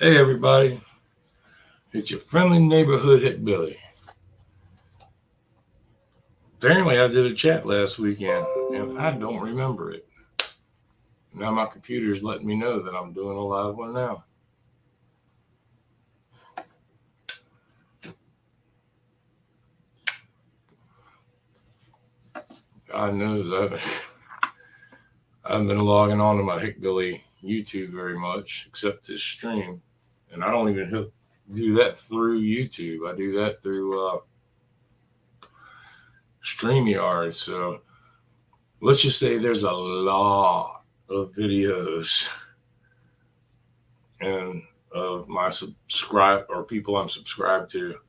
Hey everybody, it's your friendly neighborhood Hickbilly. Apparently I did a chat last weekend and I don't remember it. Now my computer's letting me know that I'm doing a live one now. God knows I haven't been logging on to my Hickbilly YouTube very much except this stream. And I don't even do that through YouTube. I do that through StreamYard. So let's just say there's a lot of videos and of my subscribe or people I'm subscribed to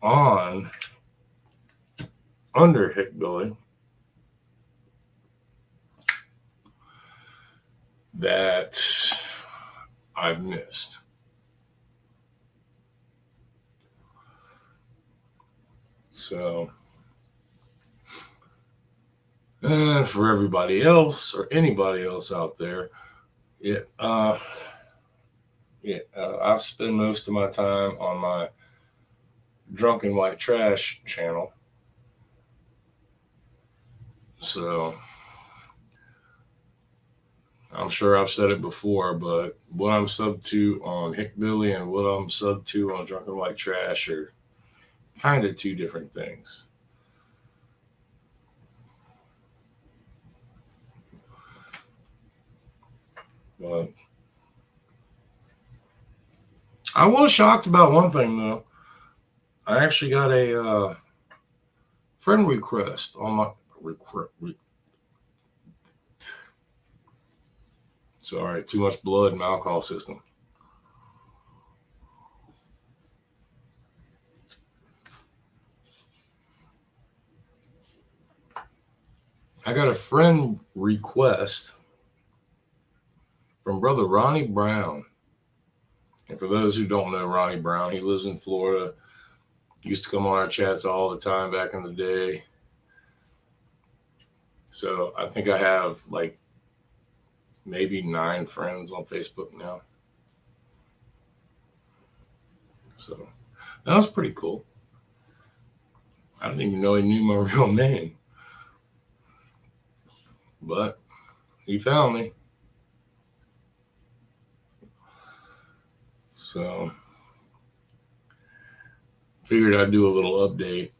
on under Hickbilly that I've missed. So, and for everybody else or anybody else out there, I spend most of my time on my Drunken White Trash channel. So, I'm sure I've said it before, but what I'm sub to on Hickbilly and what I'm sub to on Drunken White Trash are kind of two different things. But I was shocked about one thing though. I actually got a friend request on my sorry, too much blood in my alcohol system. I got a friend request from brother Ronnie Brown. And for those who don't know Ronnie Brown, he lives in Florida. He used to come on our chats all the time back in the day. So I think I have like maybe 9 friends on Facebook now. So that was pretty cool. I didn't even know he knew my real name. But he found me. So figured I'd do a little update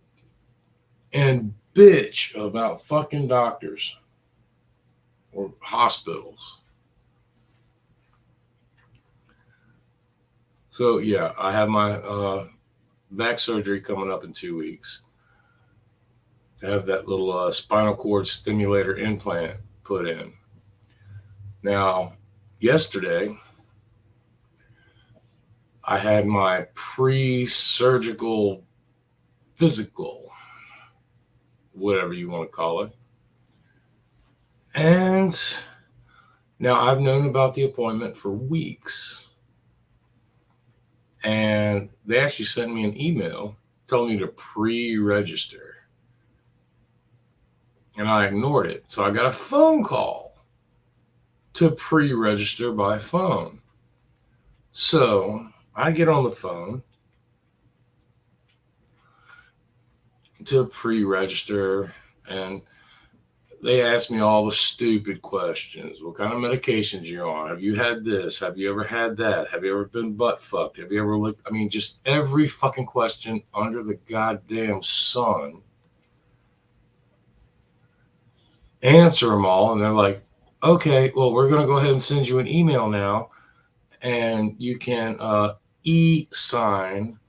and bitch about fucking doctors or hospitals. So yeah, I have my back surgery coming up in 2 weeks. To have that little spinal cord stimulator implant put in. Now, yesterday, I had my pre-surgical physical, whatever you want to call it. And now I've known about the appointment for weeks. And they actually sent me an email telling me to pre-register. And I ignored it. So I got a phone call to pre-register by phone. So I get on the phone to pre-register and they ask me all the stupid questions. What kind of medications you're on? Have you had this? Have you ever had that? Have you ever been butt fucked? Have you ever looked? I mean, just every fucking question under the goddamn sun. Answer them all. And they're like, okay, well, we're going to go ahead and send you an email now. And you can e-sign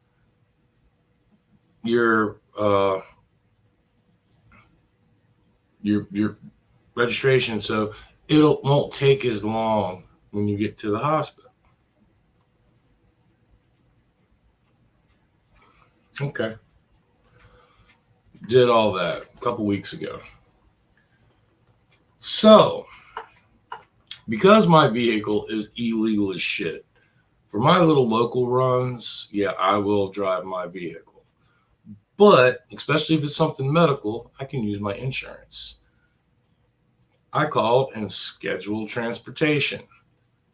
your registration, so it won't take as long when you get to the hospital. Okay. Did all that a couple weeks ago. So, because my vehicle is illegal as shit, for my little local runs, yeah, I will drive my vehicle. But, especially if it's something medical, I can use my insurance. I called and scheduled transportation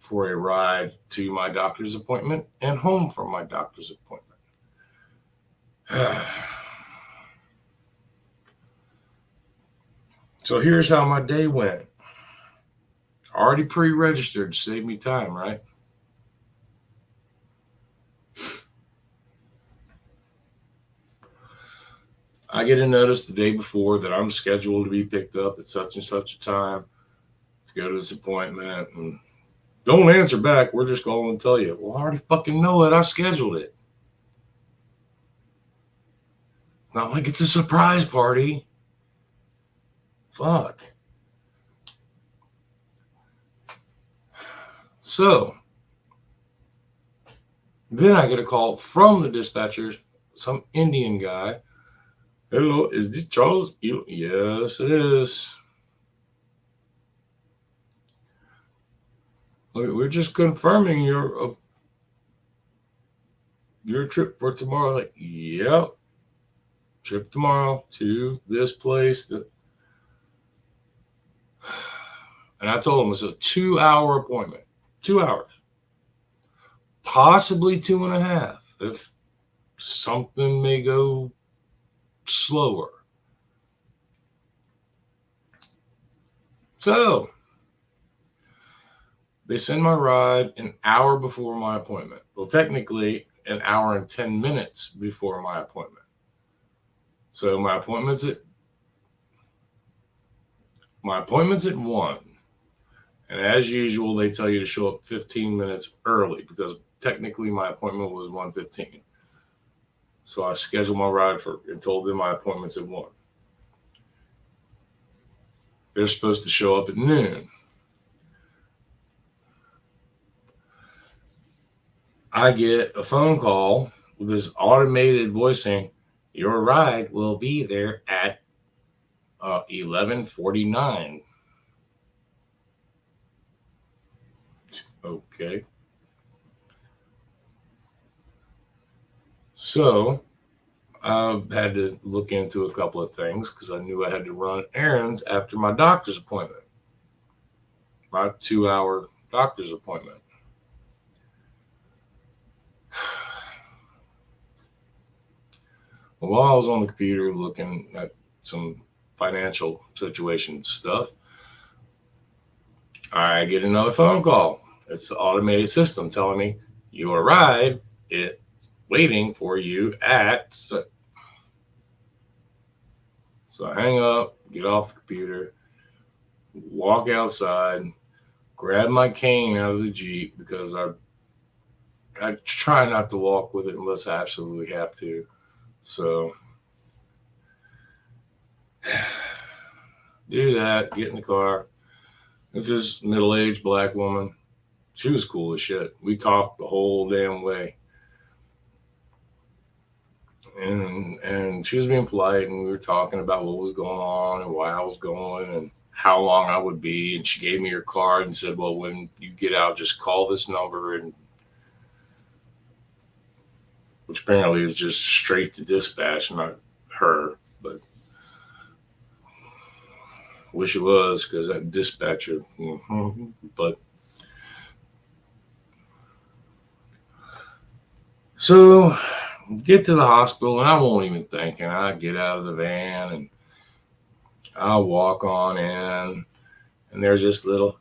for a ride to my doctor's appointment and home from my doctor's appointment. So here's how my day went. Already pre-registered to save me time, right? I get a notice the day before that I'm scheduled to be picked up at such and such a time to go to this appointment, and don't answer back. We're just going to tell you. Well, I already fucking know it. I scheduled it. It's not like it's a surprise party. Fuck. So then I get a call from the dispatcher, some Indian guy. Hello, is this Charles? Yes, it is. We're just confirming your trip for tomorrow. Like, yep, trip tomorrow to this place. And I told him it's a 2-hour appointment. 2 hours. Possibly 2.5 if something may go slower. So they send my ride an hour before my appointment. Well, technically an hour and 10 minutes before my appointment. So my appointment's at 1. And as usual, they tell you to show up 15 minutes early because technically my appointment was 1:15. So I scheduled my ride and told them my appointment's at 1. They're supposed to show up at noon. I get a phone call with this automated voice saying, your ride will be there at 11:49. Okay. So I had to look into a couple of things because I knew I had to run errands after my doctor's appointment, my 2-hour doctor's appointment. While I was on the computer looking at some financial situation stuff, I get another phone call. It's the automated system telling me your ride is waiting for you at. So I hang up, get off the computer, walk outside, grab my cane out of the Jeep because I try not to walk with it unless I absolutely have to. So do that, get in the car. It's this middle-aged black woman. She was cool as shit. We talked the whole damn way. And she was being polite, and we were talking about what was going on and why I was going and how long I would be. And she gave me her card and said, well, when you get out, just call this number, and which apparently is just straight to dispatch, not her, but wish it was because that dispatcher, but so get to the hospital, and I won't even think, and I get out of the van and I walk on in, and there's this little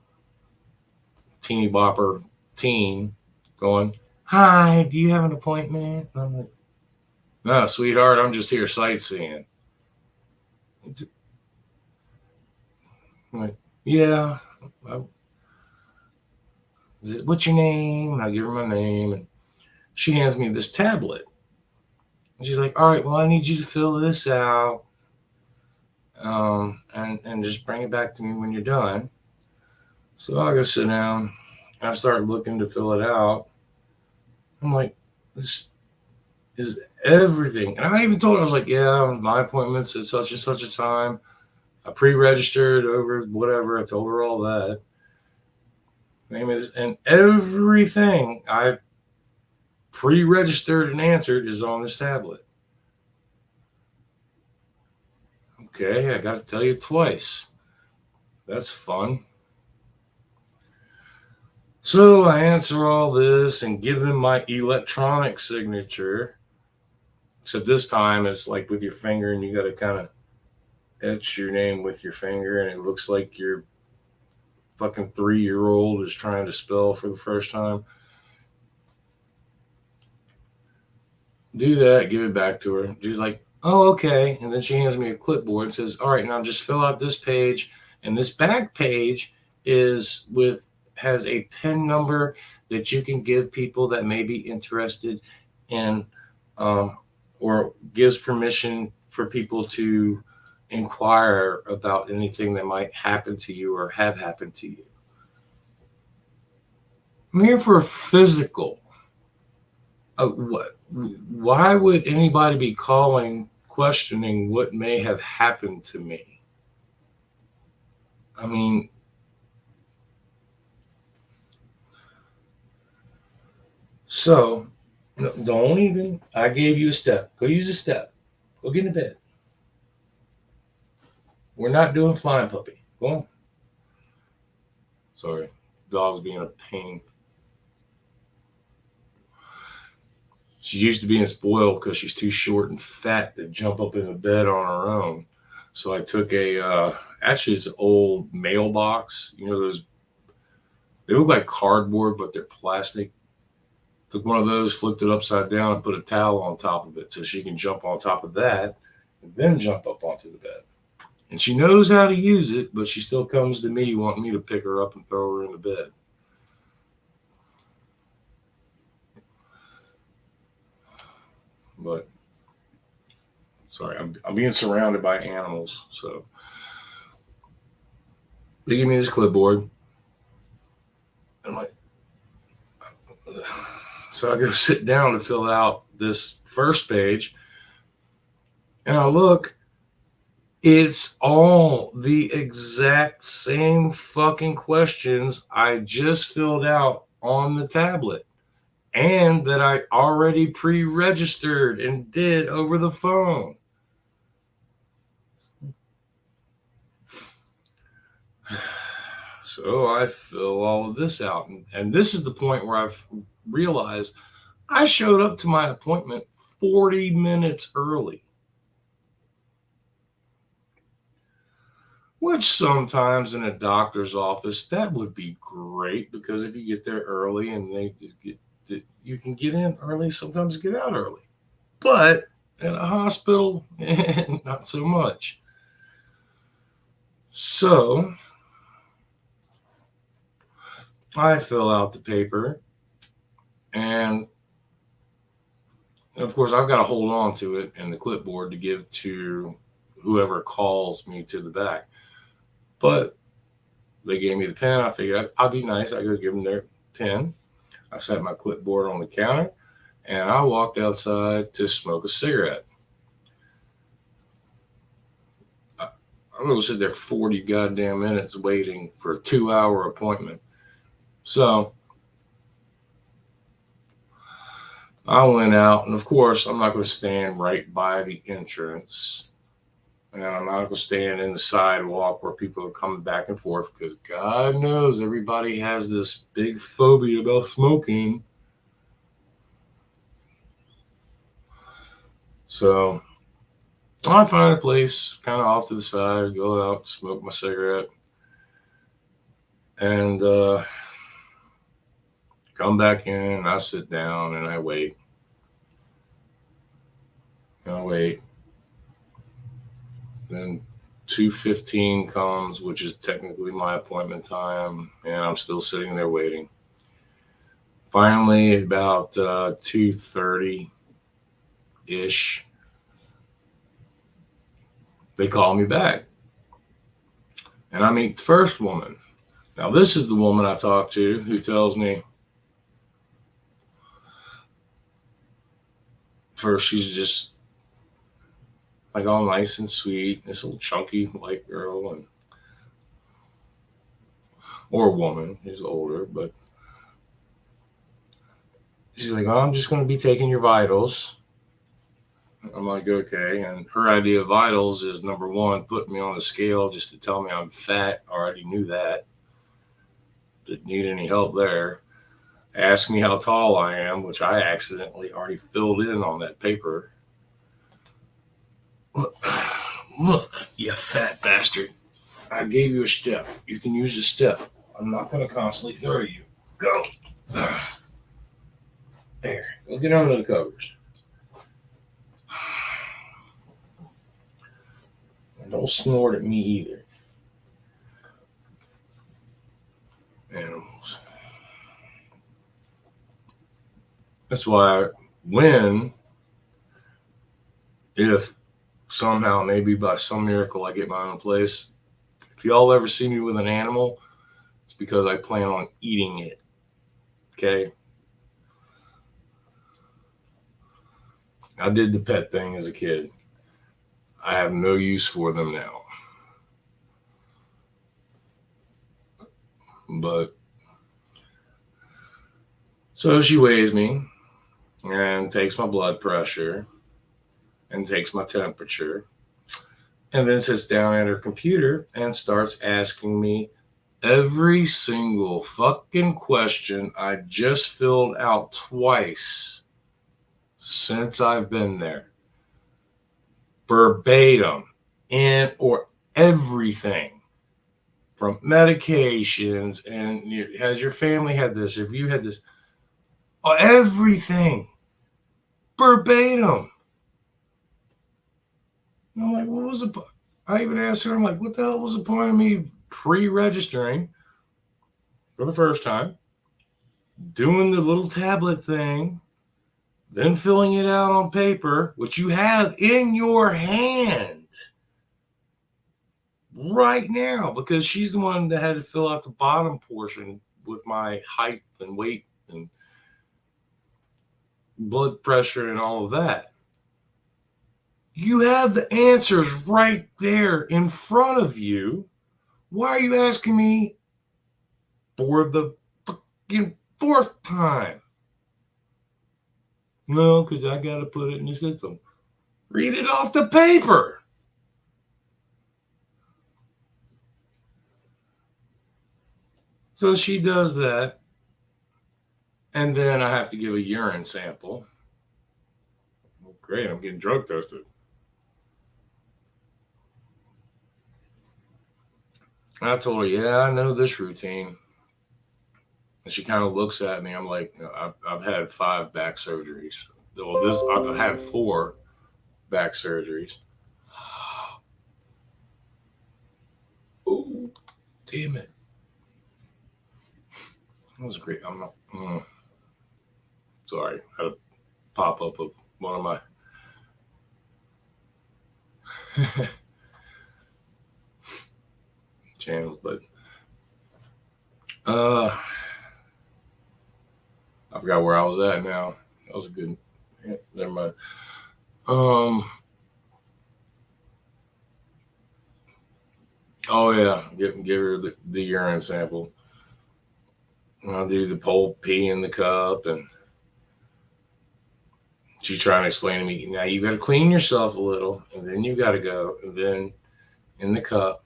teeny bopper teen going, hi, do you have an appointment? And I'm like, no, sweetheart, I'm just here sightseeing. I'm like, yeah. What's your name? And I give her my name, and she hands me this tablet. And she's like, all right, well, I need you to fill this out, and just bring it back to me when you're done. So I go sit down, and I start looking to fill it out. I'm like, this is everything. And I even told her, I was like, yeah, my appointment's at such and such a time. I pre-registered over whatever. I told her all that. And everything I pre-registered and answered is on this tablet. Okay, I got to tell you twice. That's fun. So I answer all this and give them my electronic signature. Except this time it's like with your finger, and you got to kind of etch your name with your finger, and it looks like your fucking 3-year-old is trying to spell for the first time. Do that, give it back to her. She's like, oh, okay. And then she hands me a clipboard and says, all right, now just fill out this page. And this back page has a PIN number that you can give people that may be interested in, or gives permission for people to inquire about anything that might happen to you or have happened to you. I'm here for a physical. Why would anybody be calling, questioning what may have happened to me? I mean, so don't even. I gave you a step. Go use a step. Go get in bed. We're not doing flying puppy. Go on. Sorry, dog's being a pain. She's used to being spoiled because she's too short and fat to jump up in the bed on her own. So I took actually it's an old mailbox. You know those, they look like cardboard, but they're plastic. Took one of those, flipped it upside down, and put a towel on top of it so she can jump on top of that and then jump up onto the bed. And she knows how to use it, but she still comes to me wanting me to pick her up and throw her in the bed. But sorry, I'm being surrounded by animals. So they give me this clipboard. I'm like, so I go sit down to fill out this first page, and I look, it's all the exact same fucking questions I just filled out on the tablet and that I already pre-registered and did over the phone. So I fill all of this out. And this is the point where I've realized I showed up to my appointment 40 minutes early. Which sometimes in a doctor's office, that would be great, because if you get there early and you can get in early, sometimes get out early. But in a hospital, not so much. So I fill out the paper, and of course I've got to hold on to it and the clipboard to give to whoever calls me to the back. But they gave me the pen. I figured I'd be nice. I go give them their pen. I set my clipboard on the counter, and I walked outside to smoke a cigarette. I'm going to sit there 40 goddamn minutes waiting for a 2-hour appointment. So I went out, and of course, I'm not going to stand right by the entrance. And I'm not going to stand in the sidewalk where people are coming back and forth, because God knows everybody has this big phobia about smoking. So I find a place kind of off to the side, go out, smoke my cigarette, and come back in. I sit down and I wait. Then 2:15 comes, which is technically my appointment time, and I'm still sitting there waiting. Finally, about 2:30-ish, they call me back. And I meet the first woman. Now, this is the woman I talk to who tells me, first, she's just like all nice and sweet, this little chunky white girl, or woman who's older, but she's like, oh, I'm just going to be taking your vitals. I'm like, okay. And her idea of vitals is, number one, putting me on the scale just to tell me I'm fat. I already knew that. Didn't need any help there. Ask me how tall I am, which I accidentally already filled in on that paper. Look, you fat bastard. I gave you a step. You can use the step. I'm not going to constantly throw you. Go. There. Go get under the covers. And don't snort at me either. Animals. That's why if somehow, maybe by some miracle, I get my own place, if y'all ever see me with an animal, it's because I plan on eating it. Okay? I did the pet thing as a kid. I have no use for them now. But so she weighs me and takes my blood pressure and takes my temperature and then sits down at her computer and starts asking me every single fucking question I just filled out twice since I've been there. Verbatim, and or everything from medications and has your family had this? Have you had this? Everything verbatim. And I'm like, what was the point? I even asked her, I'm like, what the hell was the point of me pre-registering for the first time, doing the little tablet thing, then filling it out on paper, which you have in your hand right now, because she's the one that had to fill out the bottom portion with my height and weight and blood pressure and all of that. You have the answers right there in front of you. Why are you asking me for the fucking fourth time? No, because I got to put it in the system. Read it off the paper. So she does that. And then I have to give a urine sample. Well, great, I'm getting drug tested. And I told her, yeah, I know this routine. And she kind of looks at me. I'm like, I've had 5 back surgeries. Well, I've had 4 back surgeries. Oh, damn it. That was great. I'm not. Sorry. I had a pop up of one of my. channels, but I forgot where I was at now. That was a good. Never mind. Oh yeah, give her the urine sample. I'll do the whole pee in the cup, and she's trying to explain to me, now you got to clean yourself a little, and then you got to go, and then in the cup,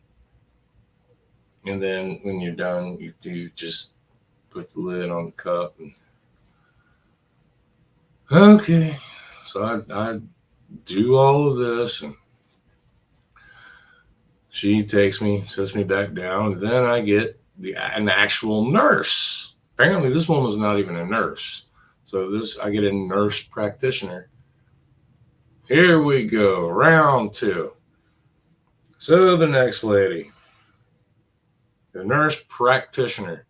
and then when you're done, you just put the lid on the cup. And okay, so I do all of this, and she takes me, sets me back down, and then I get an actual nurse. Apparently, this woman's not even a nurse. So I get a nurse practitioner. Here we go, round 2. So the next lady, the nurse practitioner,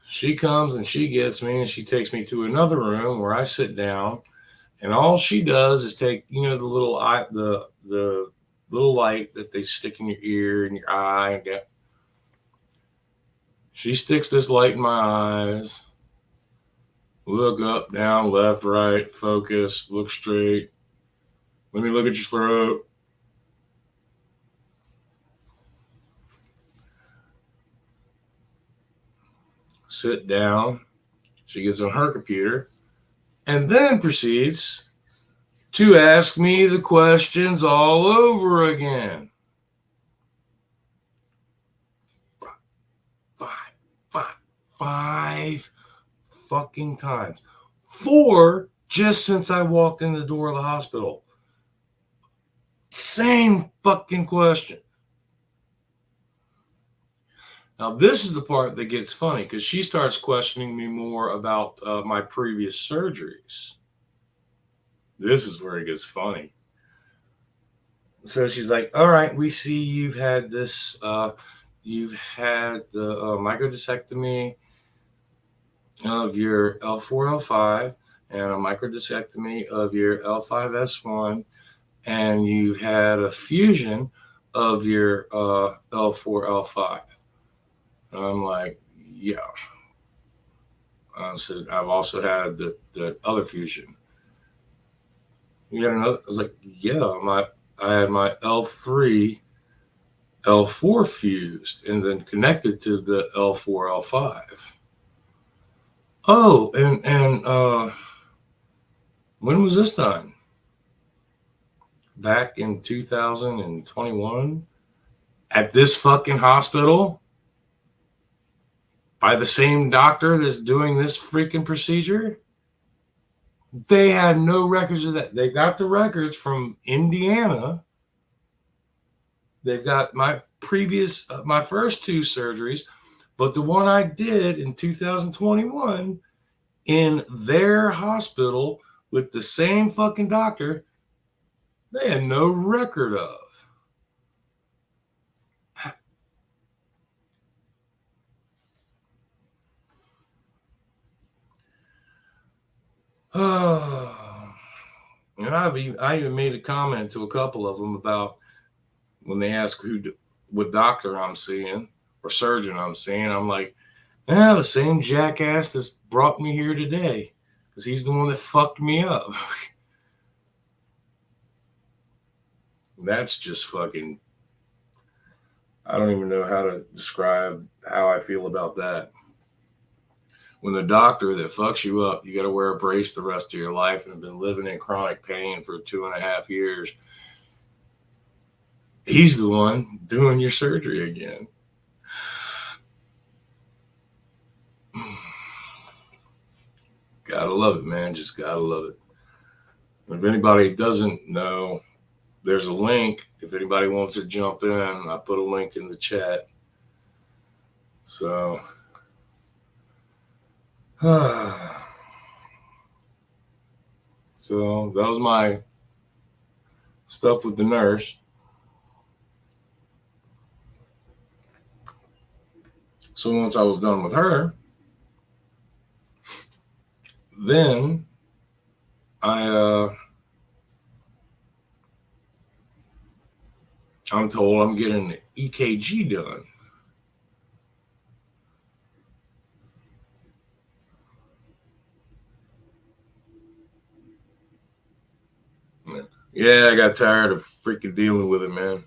she comes and she gets me and she takes me to another room where I sit down, and all she does is take, the little the little light that they stick in your ear and your eye and get. She sticks this light in my eyes. Look up, down, left, right, focus, look straight. Let me look at your throat. Sit down. She gets on her computer and then proceeds to ask me the questions all over again. 5 5 fucking times. 4 just since I walked in the door of the hospital. Same fucking question. Now, this is the part that gets funny because she starts questioning me more about my previous surgeries. This is where it gets funny. So she's like, all right, we see you've had this, you've had the microdiscectomy of your L4, L5, and a microdiscectomy of your L5S1, and you had a fusion of your L4, L5. And I'm like, yeah. I said, I've also had the other fusion. You got another? I was like, yeah, I had my L3, L4 fused and then connected to the L4, L5. Oh, and when was this done? Back in 2021 at this fucking hospital by the same doctor that's doing this freaking procedure. They had no records of that. They got the records from Indiana. They've got my previous, my first 2 surgeries, but the one I did in 2021 in their hospital with the same fucking doctor, they had no record of. And I even made a comment to a couple of them about when they ask what doctor I'm seeing or surgeon I'm seeing. I'm like, the same jackass that's brought me here today because he's the one that fucked me up. That's just fucking, I don't even know how to describe how I feel about that. When the doctor that fucks you up, you got to wear a brace the rest of your life and have been living in chronic pain for 2.5 years. He's the one doing your surgery again. Gotta love it, man. Just gotta love it. If anybody doesn't know, there's a link. If anybody wants to jump in, I put a link in the chat. So, so that was my stuff with the nurse. So once I was done with her, then I'm told I'm getting an EKG done. Yeah, I got tired of freaking dealing with it, man.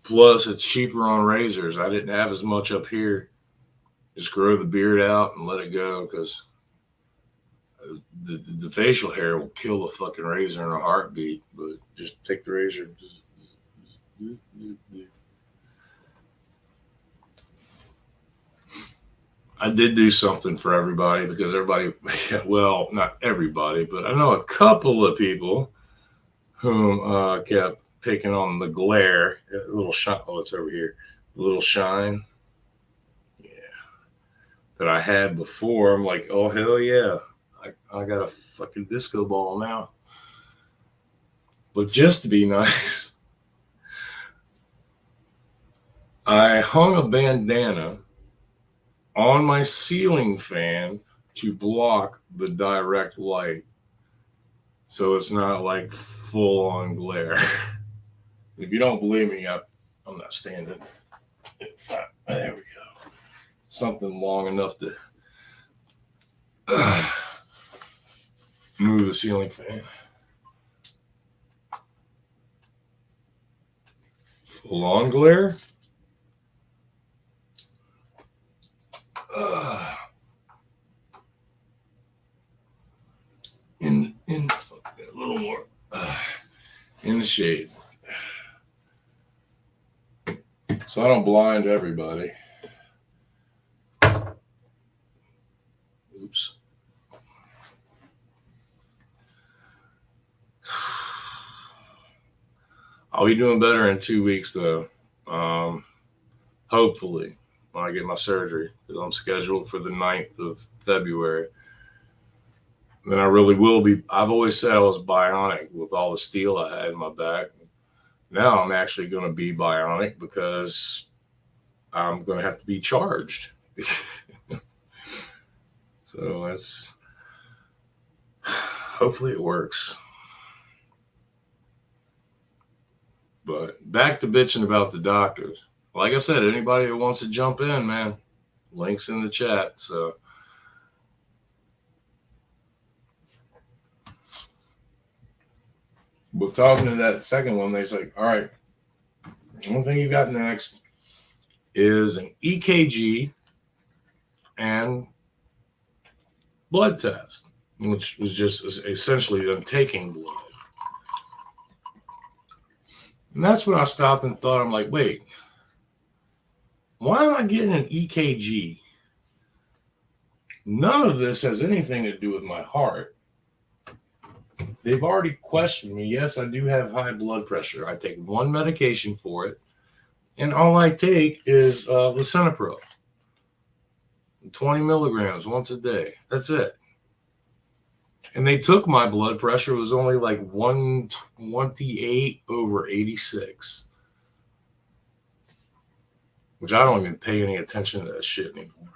Plus, it's cheaper on razors. I didn't have as much up here. Just grow the beard out and let it go because the facial hair will kill the fucking razor in a heartbeat. But just take the razor. I did do something for everybody because everybody, well, not everybody, but I know a couple of people whom kept picking on the glare, a little shine. Oh, it's over here. The little shine. Yeah. That I had before. I'm like, oh, hell yeah. I got a fucking disco ball now. But just to be nice, I hung a bandana on my ceiling fan to block the direct light. So it's not like full on glare. If you don't believe me, I'm not standing. There we go. Something long enough to move the ceiling fan. Full on glare. In a little more in the shade. So I don't blind everybody. I'll be doing better in 2 weeks though. Hopefully, when I get my surgery, because I'm scheduled for the 9th of February. Then I really will be. I've always said I was bionic with all the steel I had in my back. Now I'm actually going to be bionic because I'm going to have to be charged. So that's hopefully it works. But back to bitching about the doctors. Like I said, anybody that wants to jump in, man, links in the chat. So we're talking to that second one. They say, all right, one thing you got next is an EKG and blood test, which was just essentially them taking blood. And that's when I stopped and thought, I'm like, wait, why am I getting an EKG? None of this has anything to do with my heart. They've already questioned me. Yes, I do have high blood pressure. I take one medication for it, and all I take is lisinopril, 20 milligrams once a day. That's it. And they took my blood pressure. It was only like 128/86, which I don't even pay any attention to that shit anymore.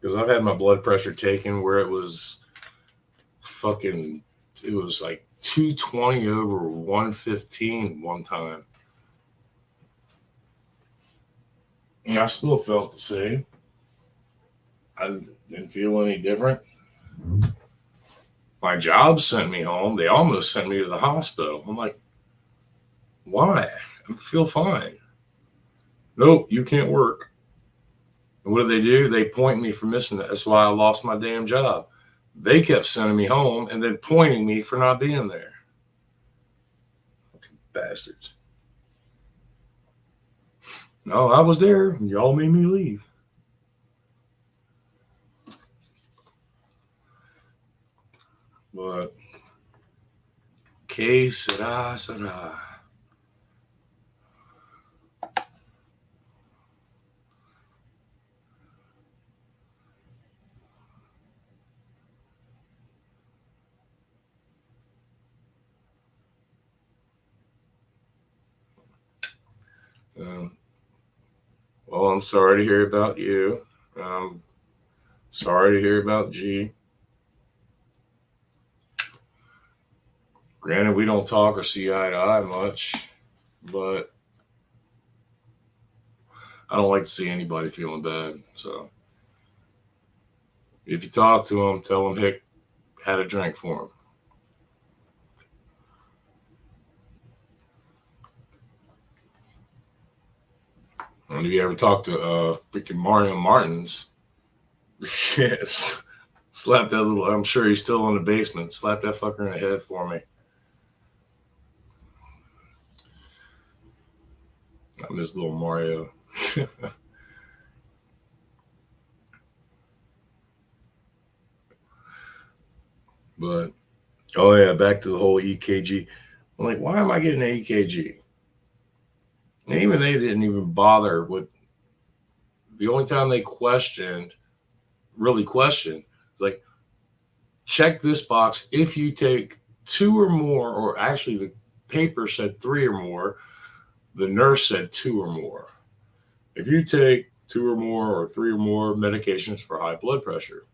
Because I've had my blood pressure taken where it was it was like 220/115 one time. And I still felt the same. I didn't feel any different. My job sent me home. They almost sent me to the hospital. I'm like, why? I feel fine. Nope, you can't work. And what do? They point me for missing it. That's why I lost my damn job. They kept sending me home and then pointing me for not being there. Fucking bastards. No, I was there. Y'all made me leave. But que será. Well, I'm sorry to hear about you. Sorry to hear about G. Granted, we don't talk or see eye to eye much, but I don't like to see anybody feeling bad. So if you talk to him, tell him Hick had a drink for him. And if you ever talk to freaking Mario Martins, yes, slap that little. I'm sure he's still in the basement. Slap that fucker in the head for me. I miss little Mario. But oh yeah, back to the whole EKG. I'm like, why am I getting an EKG? And even they didn't even bother with. The only time they really questioned, like, check this box if you take 2 or more, or actually the paper said 3 or more, the nurse said 2 or more. If you take 2 or more or 3 or more medications for high blood pressure.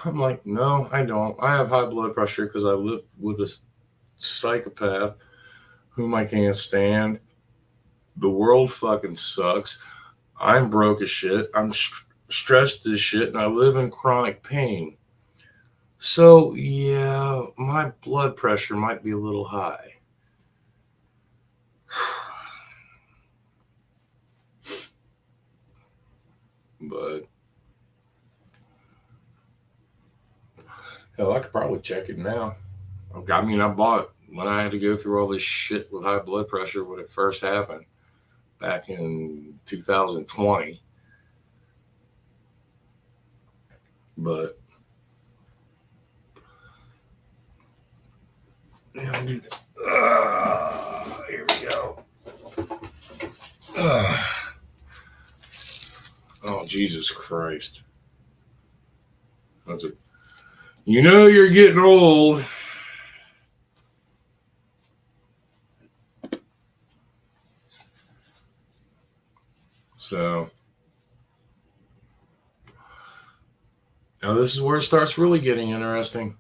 I'm like, no, I don't. I have high blood pressure because I live with this psychopath whom I can't stand. The world fucking sucks. I'm broke as shit. I'm stressed as shit, and I live in chronic pain. So, yeah, my blood pressure might be a little high. But, hell, I could probably check it now. I mean, I bought when I had to go through all this shit with high blood pressure when it first happened back in 2020. But Yeah, I'll do that. Here we go. Oh, Jesus Christ. That's it. You know you're getting old. So now this is where it starts really getting interesting.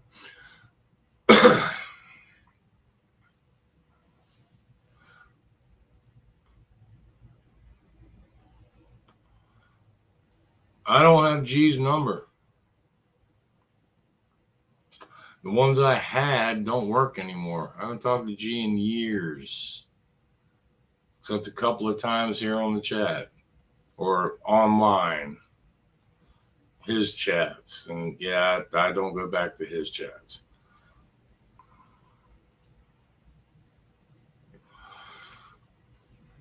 I don't have G's number. The ones I had don't work anymore. I haven't talked to G in years, except a couple of times here on the chat or online, his chats. And yeah, I don't go back to his chats.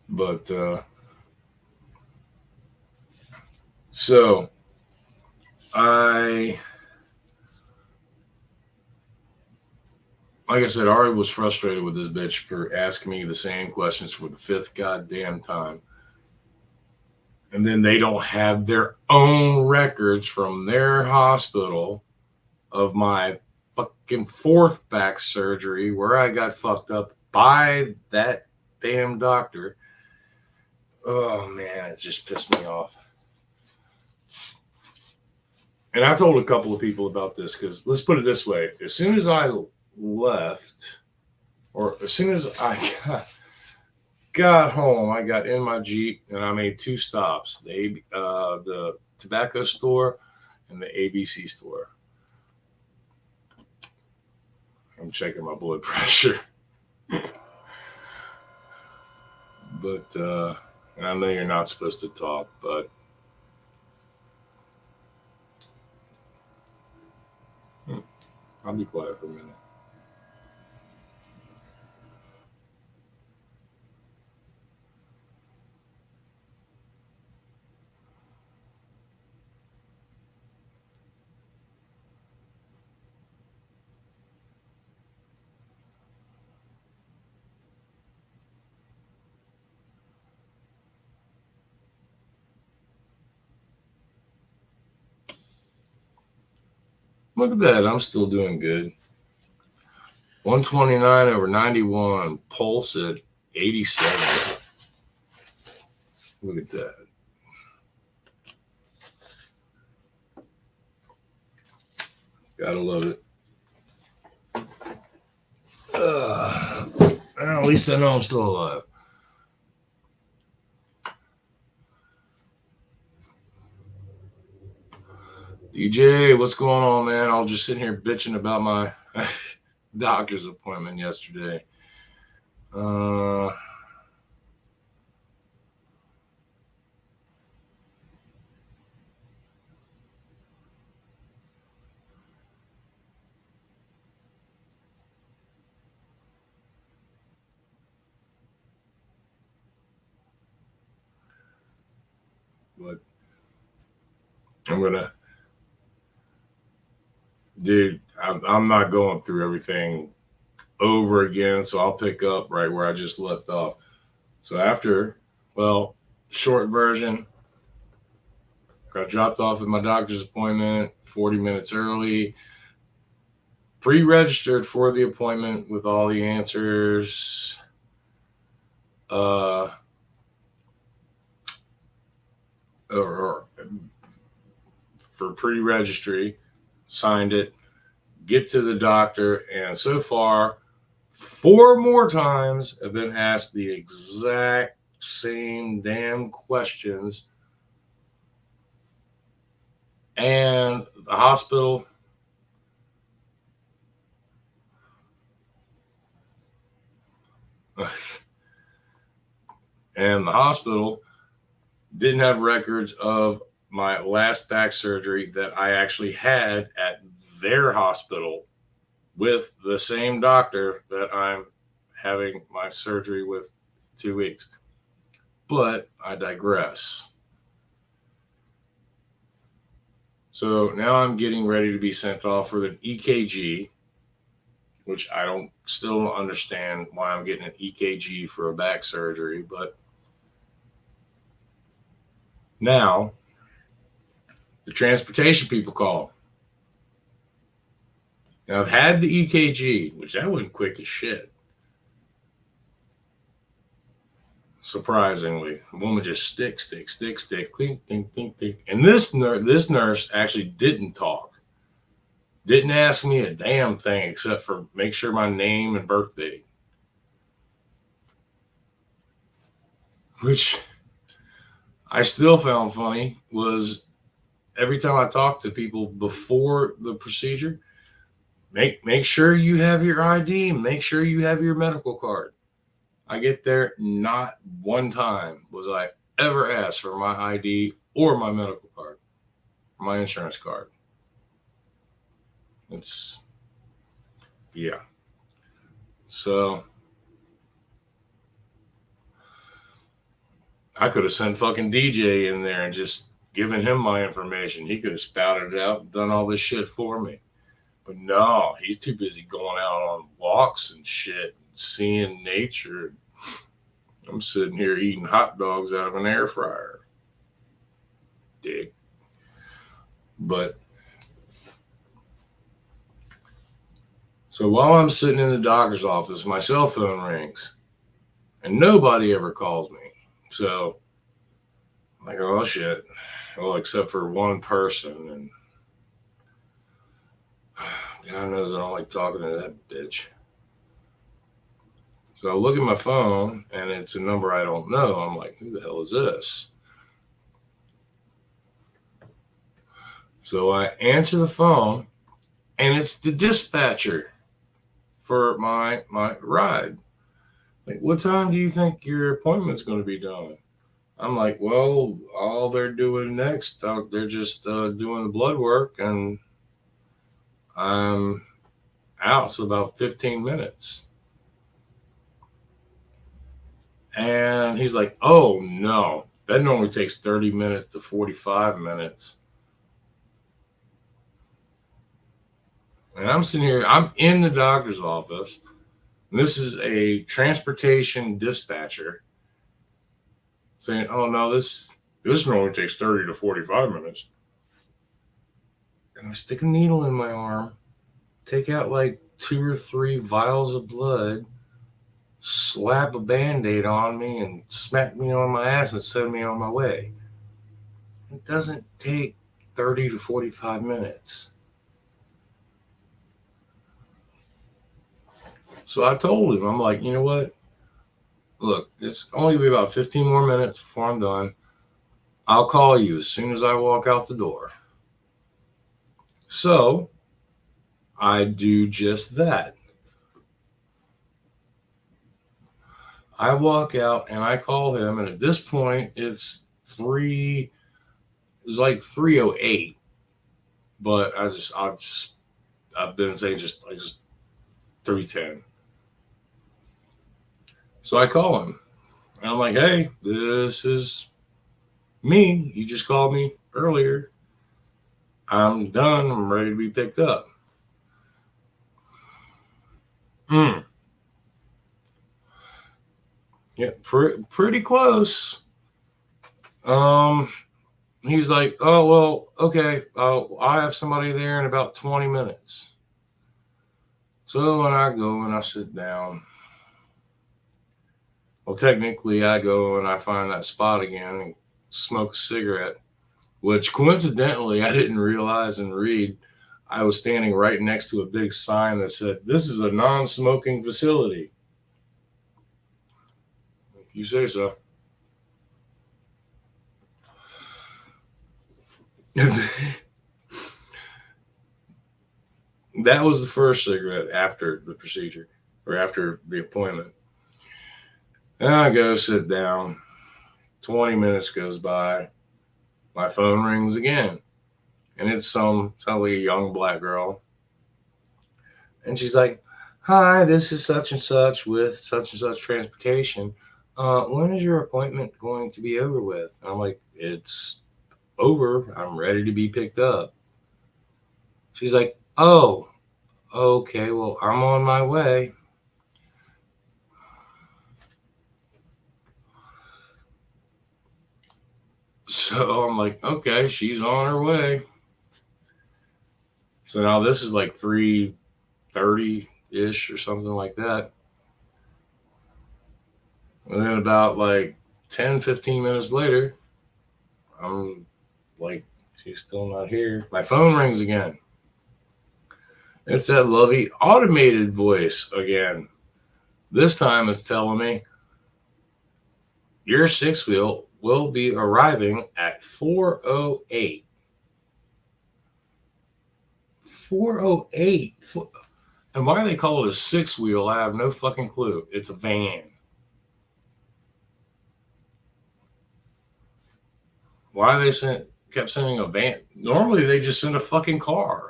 But so like I said, Ari was frustrated with this bitch for asking me the same questions for the fifth goddamn time. And then they don't have their own records from their hospital of my fucking fourth back surgery where I got fucked up by that damn doctor. Oh man, it just pissed me off. And I told a couple of people about this because let's put it this way. As soon as I left, or as soon as I got home, I got in my Jeep and I made two stops: the tobacco store and the ABC store. I'm checking my blood pressure, but and I know you're not supposed to talk, but I'll be quiet for a minute. Look at that. I'm still doing good. 129 over 91. Pulse at 87. Look at that. Gotta love it. Well, at least I know I'm still alive. DJ, what's going on, man? I was just sitting here bitching about my doctor's appointment yesterday. But I'm gonna, dude. I'm not going through everything over again, so I'll pick up right where I just left off. So after, well, short version, got dropped off at my doctor's appointment 40 minutes early, pre-registered for the appointment with all the answers. Or for pre-registry, signed it, get to the doctor, and so far 4 more times have been asked the exact same damn questions, and the hospital didn't have records of my last back surgery that I actually had at their hospital with the same doctor that I'm having my surgery with 2 weeks. But I digress. So now I'm getting ready to be sent off for an EKG. which I still don't understand why I'm getting an EKG for a back surgery. But now the transportation people call. Now I've had the EKG, which that went quick as shit. Surprisingly, the woman just stick, clink, think, think, think. And this nurse actually didn't talk, didn't ask me a damn thing except for make sure my name and birthday, which I still found funny was every time I talked to people before the procedure, make sure you have your ID, make sure you have your medical card. I get there, not one time was I ever asked for my ID or my medical card, my insurance card. It's, yeah. So I could have sent fucking DJ in there and just given him my information. He could have spouted it out, done all this shit for me. But no, he's too busy going out on walks and shit, seeing nature. I'm sitting here eating hot dogs out of an air fryer. Dick. But so while I'm sitting in the doctor's office, my cell phone rings and nobody ever calls me. So I'm like, oh shit. Well, except for one person. And God knows I don't like talking to that bitch. So I look at my phone and it's a number I don't know. I'm like, who the hell is this? So I answer the phone and it's the dispatcher for my ride. Like, what time do you think your appointment's going to be done? I'm like, well, all they're doing next, they're just doing the blood work and I'm out. So about 15 minutes. And he's like, oh, no, that normally takes 30 minutes to 45 minutes. And I'm sitting here, I'm in the doctor's office. And this is a transportation dispatcher saying, oh, no, this normally takes 30 to 45 minutes. And I stick a needle in my arm, take out like 2 or 3 vials of blood, slap a Band-Aid on me and smack me on my ass and send me on my way. It doesn't take 30 to 45 minutes. So I told him, I'm like, you know what? Look, it's only be about 15 more minutes before I'm done. I'll call you as soon as I walk out the door. So I do just that. I walk out and I call him, and at this point it's like 3:08. But I've been saying just 3:10. So I call him and I'm like, hey, this is me. You just called me earlier. I'm done. I'm ready to be picked up. Yeah, pretty close. He's like, oh, well, okay. I have somebody there in about 20 minutes. So when I go and I sit down, well, technically I go and I find that spot again and smoke a cigarette, which coincidentally I didn't realize and read. I was standing right next to a big sign that said, this is a non-smoking facility. If you say so. That was the first cigarette after the procedure or after the appointment. And I go sit down. 20 minutes goes by. My phone rings again. And it's sounds like a young black girl. And she's like, hi, this is such and such with such and such transportation. When is your appointment going to be over with? And I'm like, it's over. I'm ready to be picked up. She's like, oh, Okay, well, I'm on my way. So I'm like, okay, she's on her way. So now this is like 3:30 ish or something like that. And then about like 10, 15 minutes later, I'm like, she's still not here. My phone rings again. It's that lovey automated voice again. This time it's telling me your six wheel will be arriving at 4:08. 4:08. And why they call it a six wheel, I have no fucking clue. It's a van. Why they kept sending a van? Normally they just send a fucking car.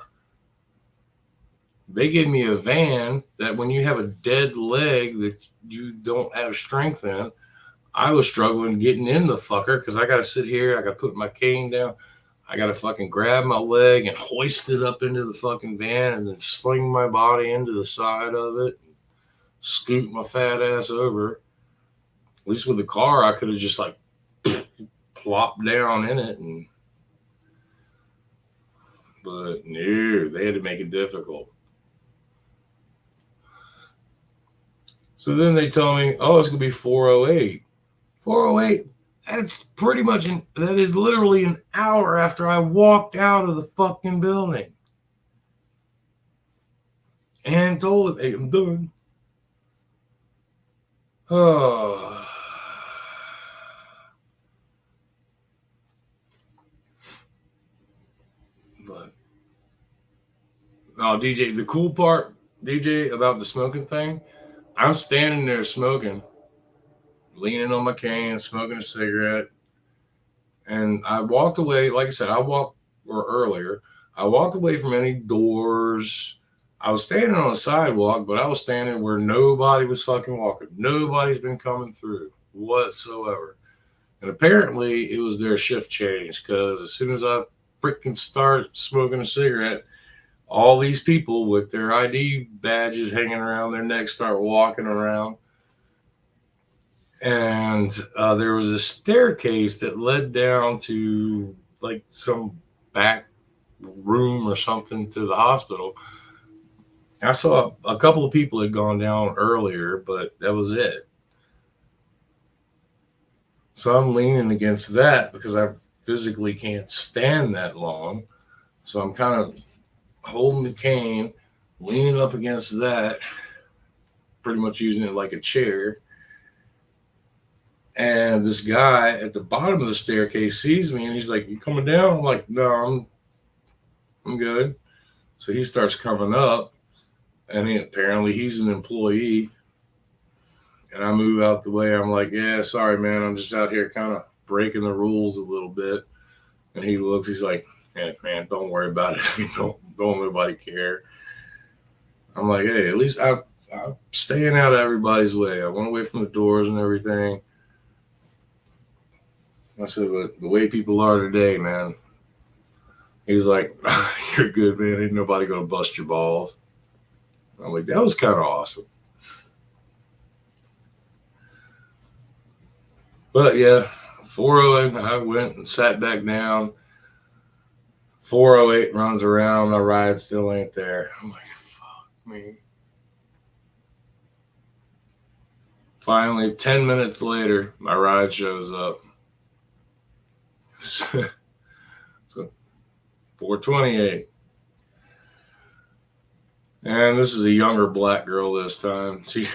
They gave me a van that when you have a dead leg that you don't have strength in, I was struggling getting in the fucker because I got to sit here. I got to put my cane down. I got to fucking grab my leg and hoist it up into the fucking van and then sling my body into the side of it, and scoot my fat ass over. At least with the car, I could have just like plopped down in it. But no, they had to make it difficult. So then they tell me, oh, it's going to be 4:08. 4:08. That's pretty much, that is literally an hour after I walked out of the fucking building. And told them, hey, I'm done. Oh. But, DJ, the cool part, DJ, about the smoking thing, I'm standing there smoking, leaning on my cane, smoking a cigarette. And I walked away, like I said, earlier, I walked away from any doors. I was standing on a sidewalk, but I was standing where nobody was fucking walking. Nobody's been coming through whatsoever. And apparently it was their shift change because as soon as I freaking start smoking a cigarette, all these people with their ID badges hanging around their neck start walking around. And there was a staircase that led down to like some back room or something to the hospital. I saw a couple of people had gone down earlier, but that was it. So I'm leaning against that because I physically can't stand that long. So I'm kind of holding the cane, leaning up against that, pretty much using it like a chair. And this guy at the bottom of the staircase sees me and he's like, "You coming down?" I'm like, "No, I'm good." So he starts coming up, and apparently he's an employee. And I move out the way. I'm like, "Yeah, sorry, man. I'm just out here kind of breaking the rules a little bit." And he looks. He's like, "Hey, man, don't worry about it. Don't nobody care." I'm like, "Hey, at least I'm staying out of everybody's way. I went away from the doors and everything." I said, "But the way people are today, man." He's like, "You're good, man. Ain't nobody gonna bust your balls." I'm like, that was kind of awesome. But yeah, 4:08, I went and sat back down. 4:08 runs around, my ride still ain't there. I'm like, fuck me. Finally, 10 minutes later, my ride shows up. So 4:28. And this is a younger black girl this time. She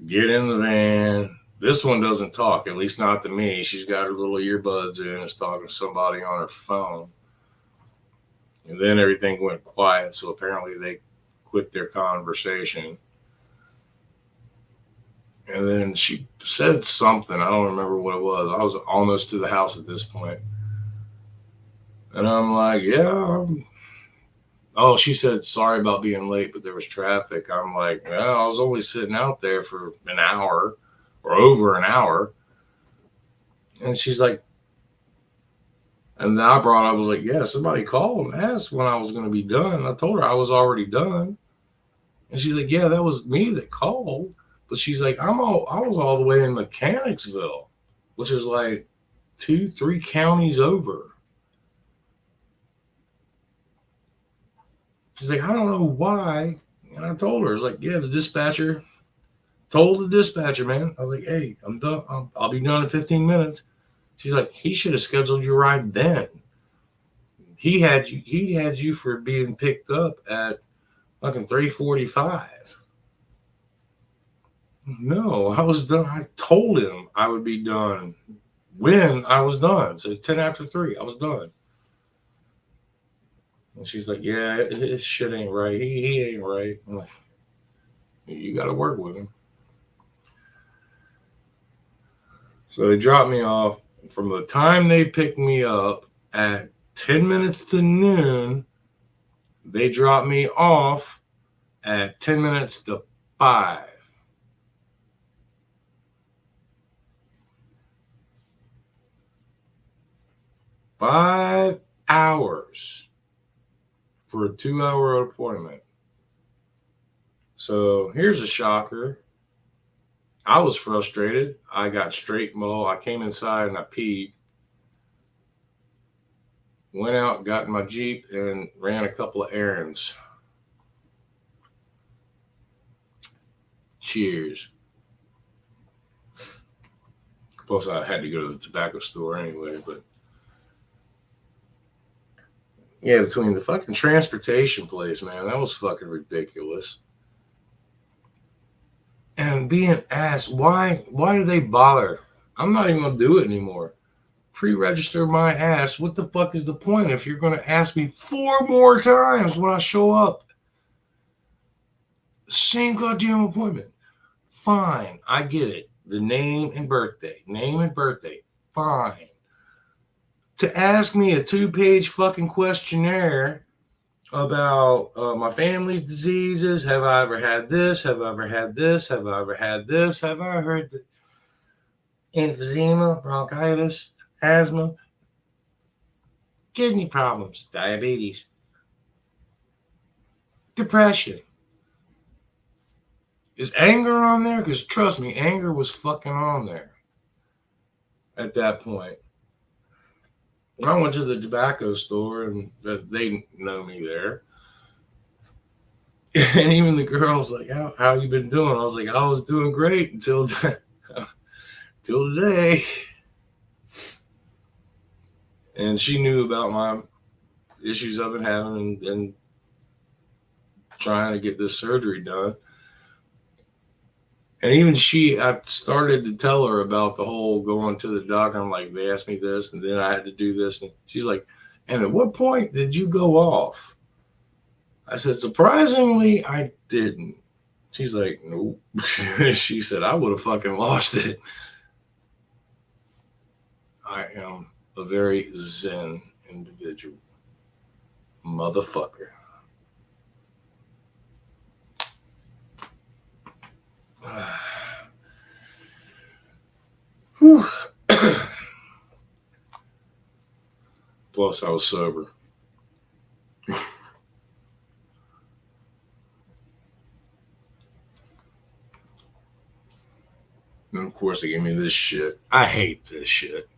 get in the van. This one doesn't talk, at least not to me. She's got her little earbuds in, is talking to somebody on her phone. And then everything went quiet, so apparently they quit their conversation. And then she said something. I don't remember what it was. I was almost to the house at this point. And I'm like, yeah. Oh, she said, sorry about being late, but there was traffic. I'm like, well, I was only sitting out there for an hour or over an hour. And she's like, And then I brought up, I was like, yeah, somebody called and asked when I was going to be done. And I told her I was already done. And she's like, yeah, that was me that called. But she's like, I was all the way in Mechanicsville, which is like 2-3 counties over. She's like, I don't know why. And I told her, it's like, yeah, the dispatcher told the dispatcher, man. I was like, hey, I'm done. I'll be done in 15 minutes. She's like, he should have scheduled your ride then. He had you for being picked up at fucking 3:45. No, I was done. I told him I would be done when I was done. So 10 after 3, I was done. And she's like, yeah, his shit ain't right. He ain't right. I'm like, you got to work with him. So they dropped me off. From the time they picked me up at 10 minutes to noon, they dropped me off at 10 minutes to 5. 5 hours for a 2-hour appointment. So here's a shocker. I was frustrated. I got straight mo. I came inside and I peed. Went out, got in my Jeep, and ran a couple of errands. Cheers. Plus, I had to go to the tobacco store anyway, but yeah, between the fucking transportation place, man, that was fucking ridiculous. And being asked, why do they bother? I'm not even gonna do it anymore. Pre-register my ass. What the fuck is the point if you're gonna ask me 4 more times when I show up? Same goddamn appointment. Fine, I get it. The name and birthday. Fine. To ask me a 2-page fucking questionnaire about my family's diseases. Have I ever had this? Have I ever had this? Have I ever had this? Have I heard the emphysema, bronchitis, asthma, kidney problems, diabetes, depression? Is anger on there? Because trust me, anger was fucking on there at that point. I went to the tobacco store and they know me there. And even the girl's like, how you been doing? I was like, I was doing great until today. And she knew about my issues I've been having and trying to get this surgery done. And even I started to tell her about the whole going to the doctor. I'm like, they asked me this, and then I had to do this. And she's like, and at what point did you go off? I said, surprisingly, I didn't. She's like, nope. She said, I would have fucking lost it. I am a very zen individual. Motherfucker. Plus, I was sober. And of course, they gave me this shit. I hate this shit.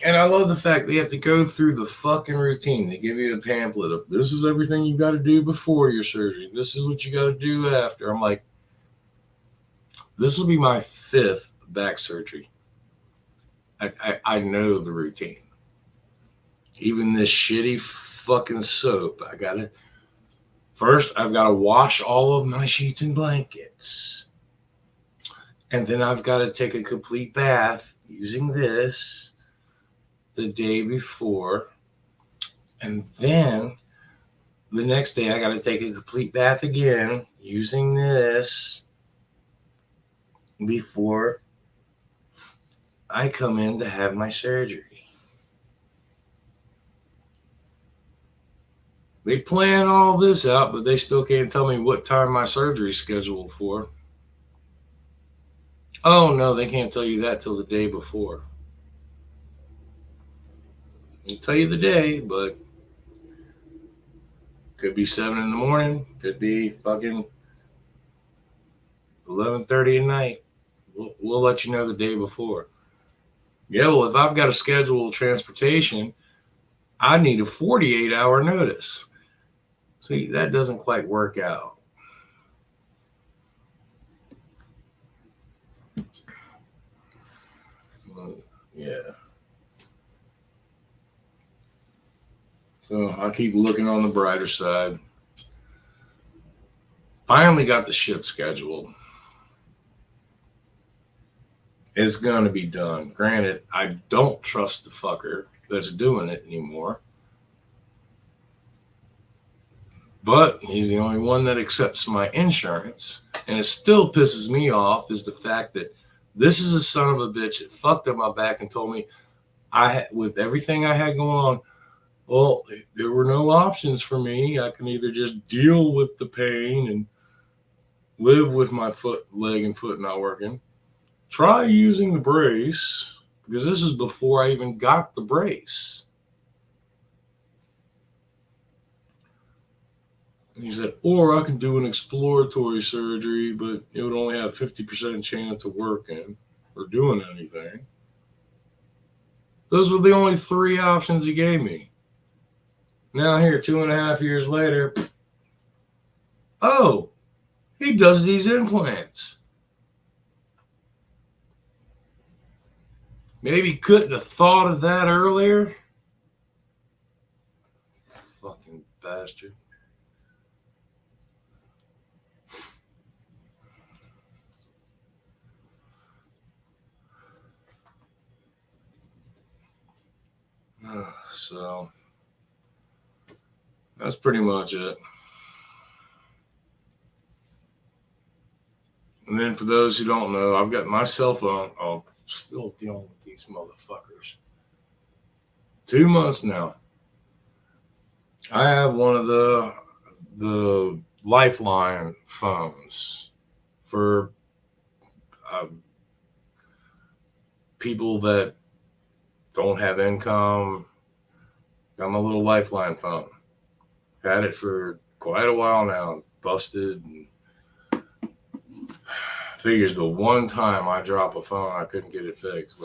And I love the fact they have to go through the fucking routine. They give you a pamphlet of this is everything you got to do before your surgery. This is what you got to do after. I'm like, this will be my 5th back surgery. I know the routine. Even this shitty fucking soap. I've got to wash all of my sheets and blankets. And then I've got to take a complete bath using this the day before. And then the next day I got to take a complete bath again using this before I come in to have my surgery. They plan all this out, but they still can't tell me what time my surgery's scheduled for. Oh, no, they can't tell you that till the day before. I'll tell you the day, but could be 7 in the morning, could be fucking 11:30 at night. We'll let you know the day before. Yeah, well, if I've got to schedule transportation, I need a 48-hour notice. See, that doesn't quite work out. Yeah. So I keep looking on the brighter side. Finally got the shit scheduled. It's going to be done. Granted, I don't trust the fucker that's doing it anymore. But he's the only one that accepts my insurance. And it still pisses me off is the fact that this is a son of a bitch that fucked up my back and told me with everything I had going on, well, there were no options for me. I can either just deal with the pain and live with my leg and foot not working. Try using the brace, because this is before I even got the brace. And he said, or I can do an exploratory surgery, but it would only have 50% chance of working or doing anything. Those were the only 3 options he gave me. Now here, 2.5 years later, oh, he does these implants. Maybe couldn't have thought of that earlier. Fucking bastard. So that's pretty much it. And then for those who don't know, I've got my cell phone. I'm still dealing with these motherfuckers. 2 months now. I have one of the Lifeline phones for people that don't have income. Got my little Lifeline phone. Had it for quite a while now. Busted. And figures the one time I drop a phone, I couldn't get it fixed.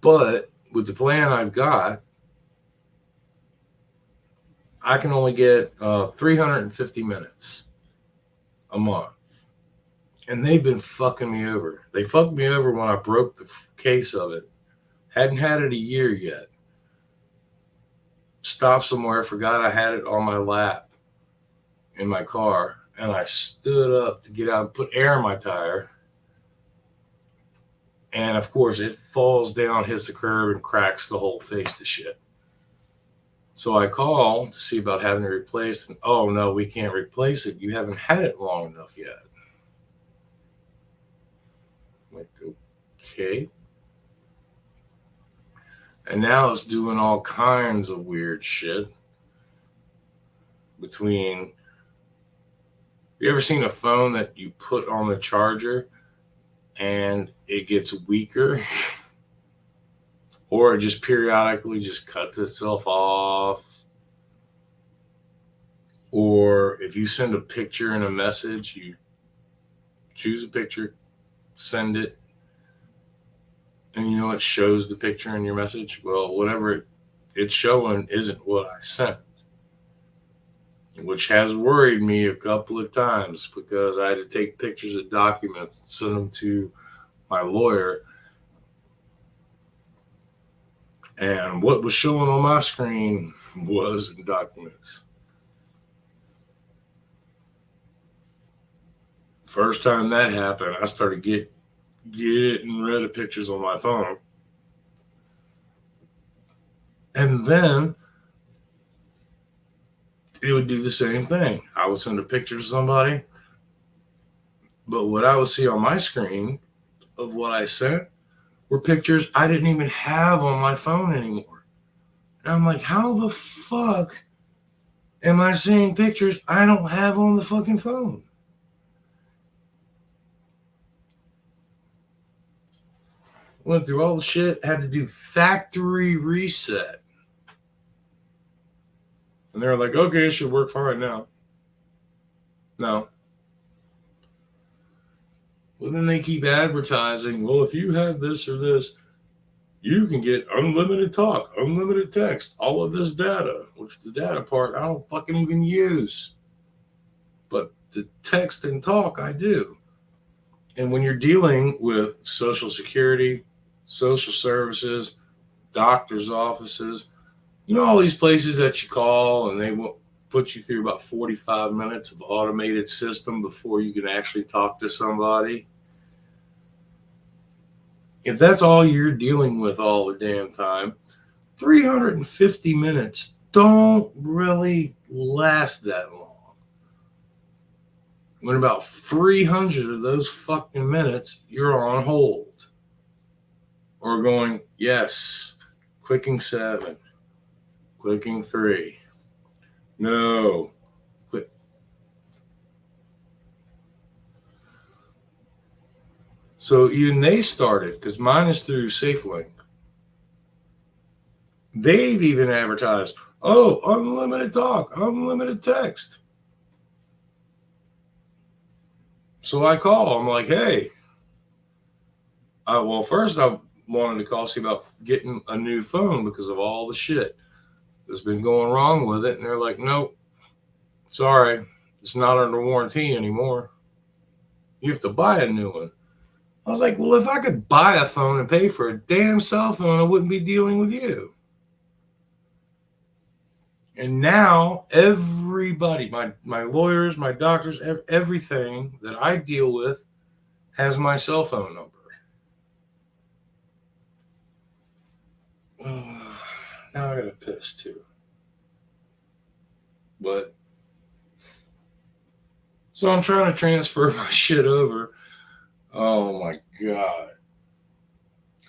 But with the plan I've got, I can only get 350 minutes a month. And they've been fucking me over. They fucked me over when I broke the case of it. Hadn't had it a year yet. Stopped somewhere, forgot I had it on my lap in my car, and I stood up to get out and put air in my tire. And of course, it falls down, hits the curb, and cracks the whole face to shit. So I call to see about having it replaced, and oh no, we can't replace it. You haven't had it long enough yet. I'm like, okay. And now it's doing all kinds of weird shit. Between, you ever seen a phone that you put on the charger and it gets weaker? Or it just periodically just cuts itself off? Or if you send a picture and a message, you choose a picture, send it, and you know it shows the picture in your message? Well, whatever it's showing isn't what I sent, which has worried me a couple of times because I had to take pictures of documents and send them to my lawyer. And what was showing on my screen was documents. First time that happened, I started getting rid of pictures on my phone. And then it would do the same thing. I would send a picture to somebody, but what I would see on my screen of what I sent were pictures I didn't even have on my phone anymore. And I'm like, how the fuck am I seeing pictures I don't have on the fucking phone? Went through all the shit, had to do factory reset. And they're like, okay, it should work fine now. No. Well, then they keep advertising, well, if you have this or this, you can get unlimited talk, unlimited text, all of this data, which the data part I don't fucking even use. But the text and talk, I do. And when you're dealing with Social Security, social services, doctor's offices, you know, all these places that you call and they will put you through about 45 minutes of automated system before you can actually talk to somebody. If that's all you're dealing with all the damn time, 350 minutes don't really last that long. When about 300 of those fucking minutes, you're on hold. Or going, yes, clicking 7, clicking 3, no, click. So even they started, because mine is through SafeLink. They've even advertised, oh, unlimited talk, unlimited text. So I call. I'm like, hey. Well, first I wanted to call, see about getting a new phone because of all the shit that's been going wrong with it. And they're like, nope, sorry, it's not under warranty anymore. You have to buy a new one. I was like, well, if I could buy a phone and pay for a damn cell phone, I wouldn't be dealing with you. And now everybody, my lawyers, my doctors, everything that I deal with has my cell phone number. Now I gotta piss too. But so I'm trying to transfer my shit over. Oh my God.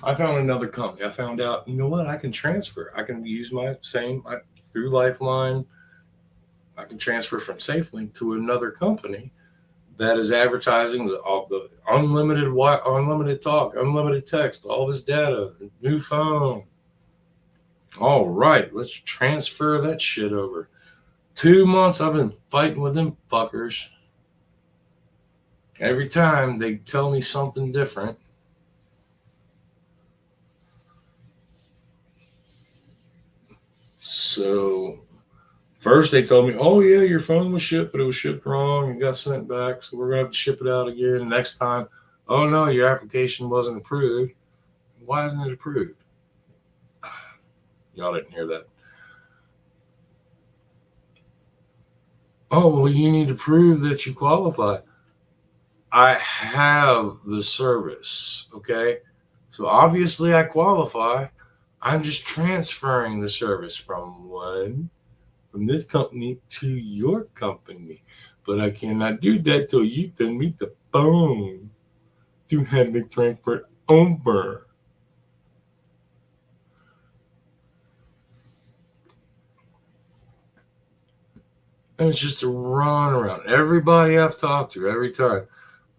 I found another company. I found out, you know what? I can transfer. I can use my same through Lifeline. I can transfer from SafeLink to another company that is advertising all the unlimited talk, unlimited text, all this data, new phone. All right, let's transfer that shit over. 2 months I've been fighting with them fuckers. Every time they tell me something different. So first they told me, oh yeah, your phone was shipped, but it was shipped wrong and got sent back. So we're going to have to ship it out again. Next time, oh no, your application wasn't approved. Why isn't it approved? Y'all didn't hear that. Oh, well, you need to prove that you qualify. I have the service, okay? So obviously I qualify. I'm just transferring the service from this company to your company. But I cannot do that till you send me the phone to have me transferred over. And it's just a run around. Everybody I've talked to every time,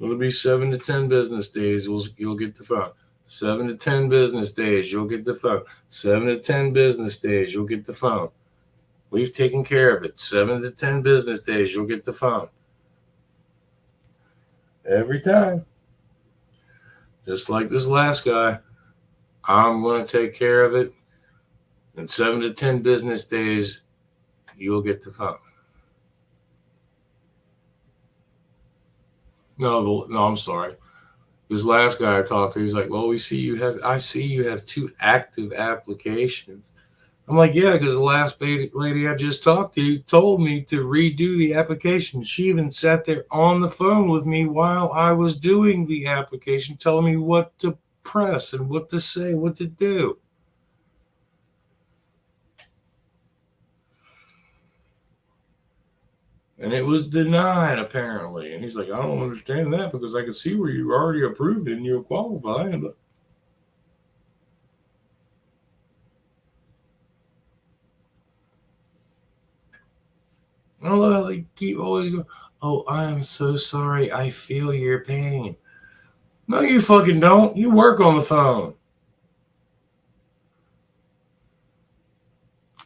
it'll be 7 to 10 business days, you'll get the phone. 7 to 10 business days, you'll get the phone. 7 to 10 business days, you'll get the phone. We've taken care of it. 7 to 10 business days, you'll get the phone. Every time. Just like this last guy, I'm going to take care of it. In 7 to 10 business days, you'll get the phone. No, I'm sorry. This last guy I talked to, he's like, well, I see you have 2 active applications. I'm like, yeah, because the last lady I just talked to told me to redo the application. She even sat there on the phone with me while I was doing the application, telling me what to press and what to say, what to do. And it was denied, apparently. And he's like, I don't understand that because I can see where you already approved it and you're qualified. I don't know how they keep always going, oh, I am so sorry. I feel your pain. No, you fucking don't. You work on the phone.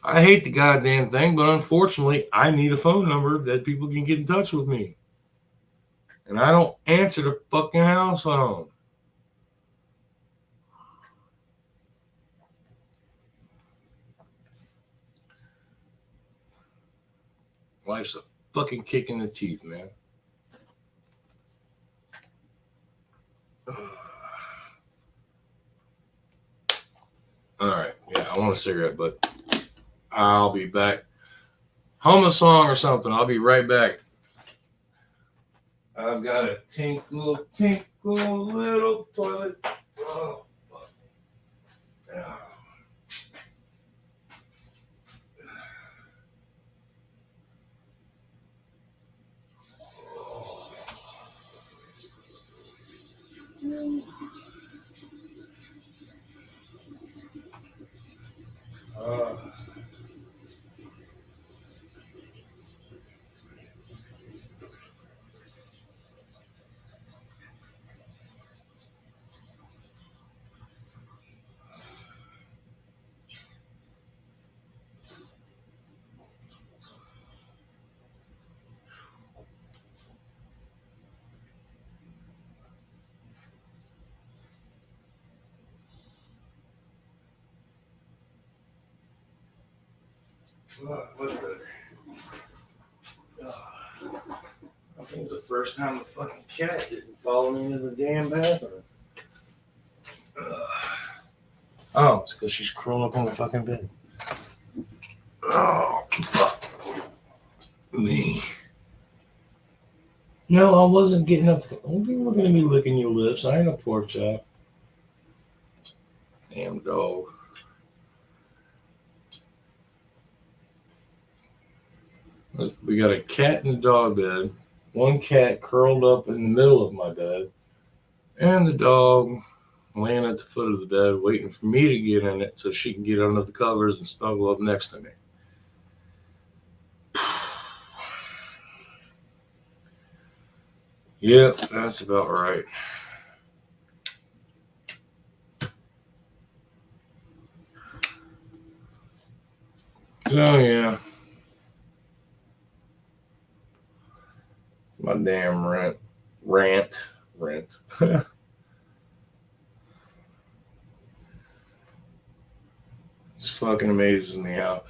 I hate the goddamn thing, but unfortunately, I need a phone number that people can get in touch with me. And I don't answer the fucking house phone. Life's a fucking kick in the teeth, man. All right. Yeah, I want a cigarette, but I'll be back. Hum a song or something. I'll be right back. I've got a tinkle, tinkle, little toilet. Oh, fuck. Oh. Uh, much better. I think it's the first time the fucking cat didn't follow me into the damn bathroom. Oh, it's because she's curled up on the fucking bed. Oh, fuck me. No, I wasn't getting up to. Don't be looking at me licking your lips. I ain't a pork chop. Damn dog. We got a cat in the dog bed. One cat curled up in the middle of my bed. And the dog laying at the foot of the bed waiting for me to get in it so she can get under the covers and snuggle up next to me. Yep, that's about right. So yeah. My damn rant. It's fucking amazes me how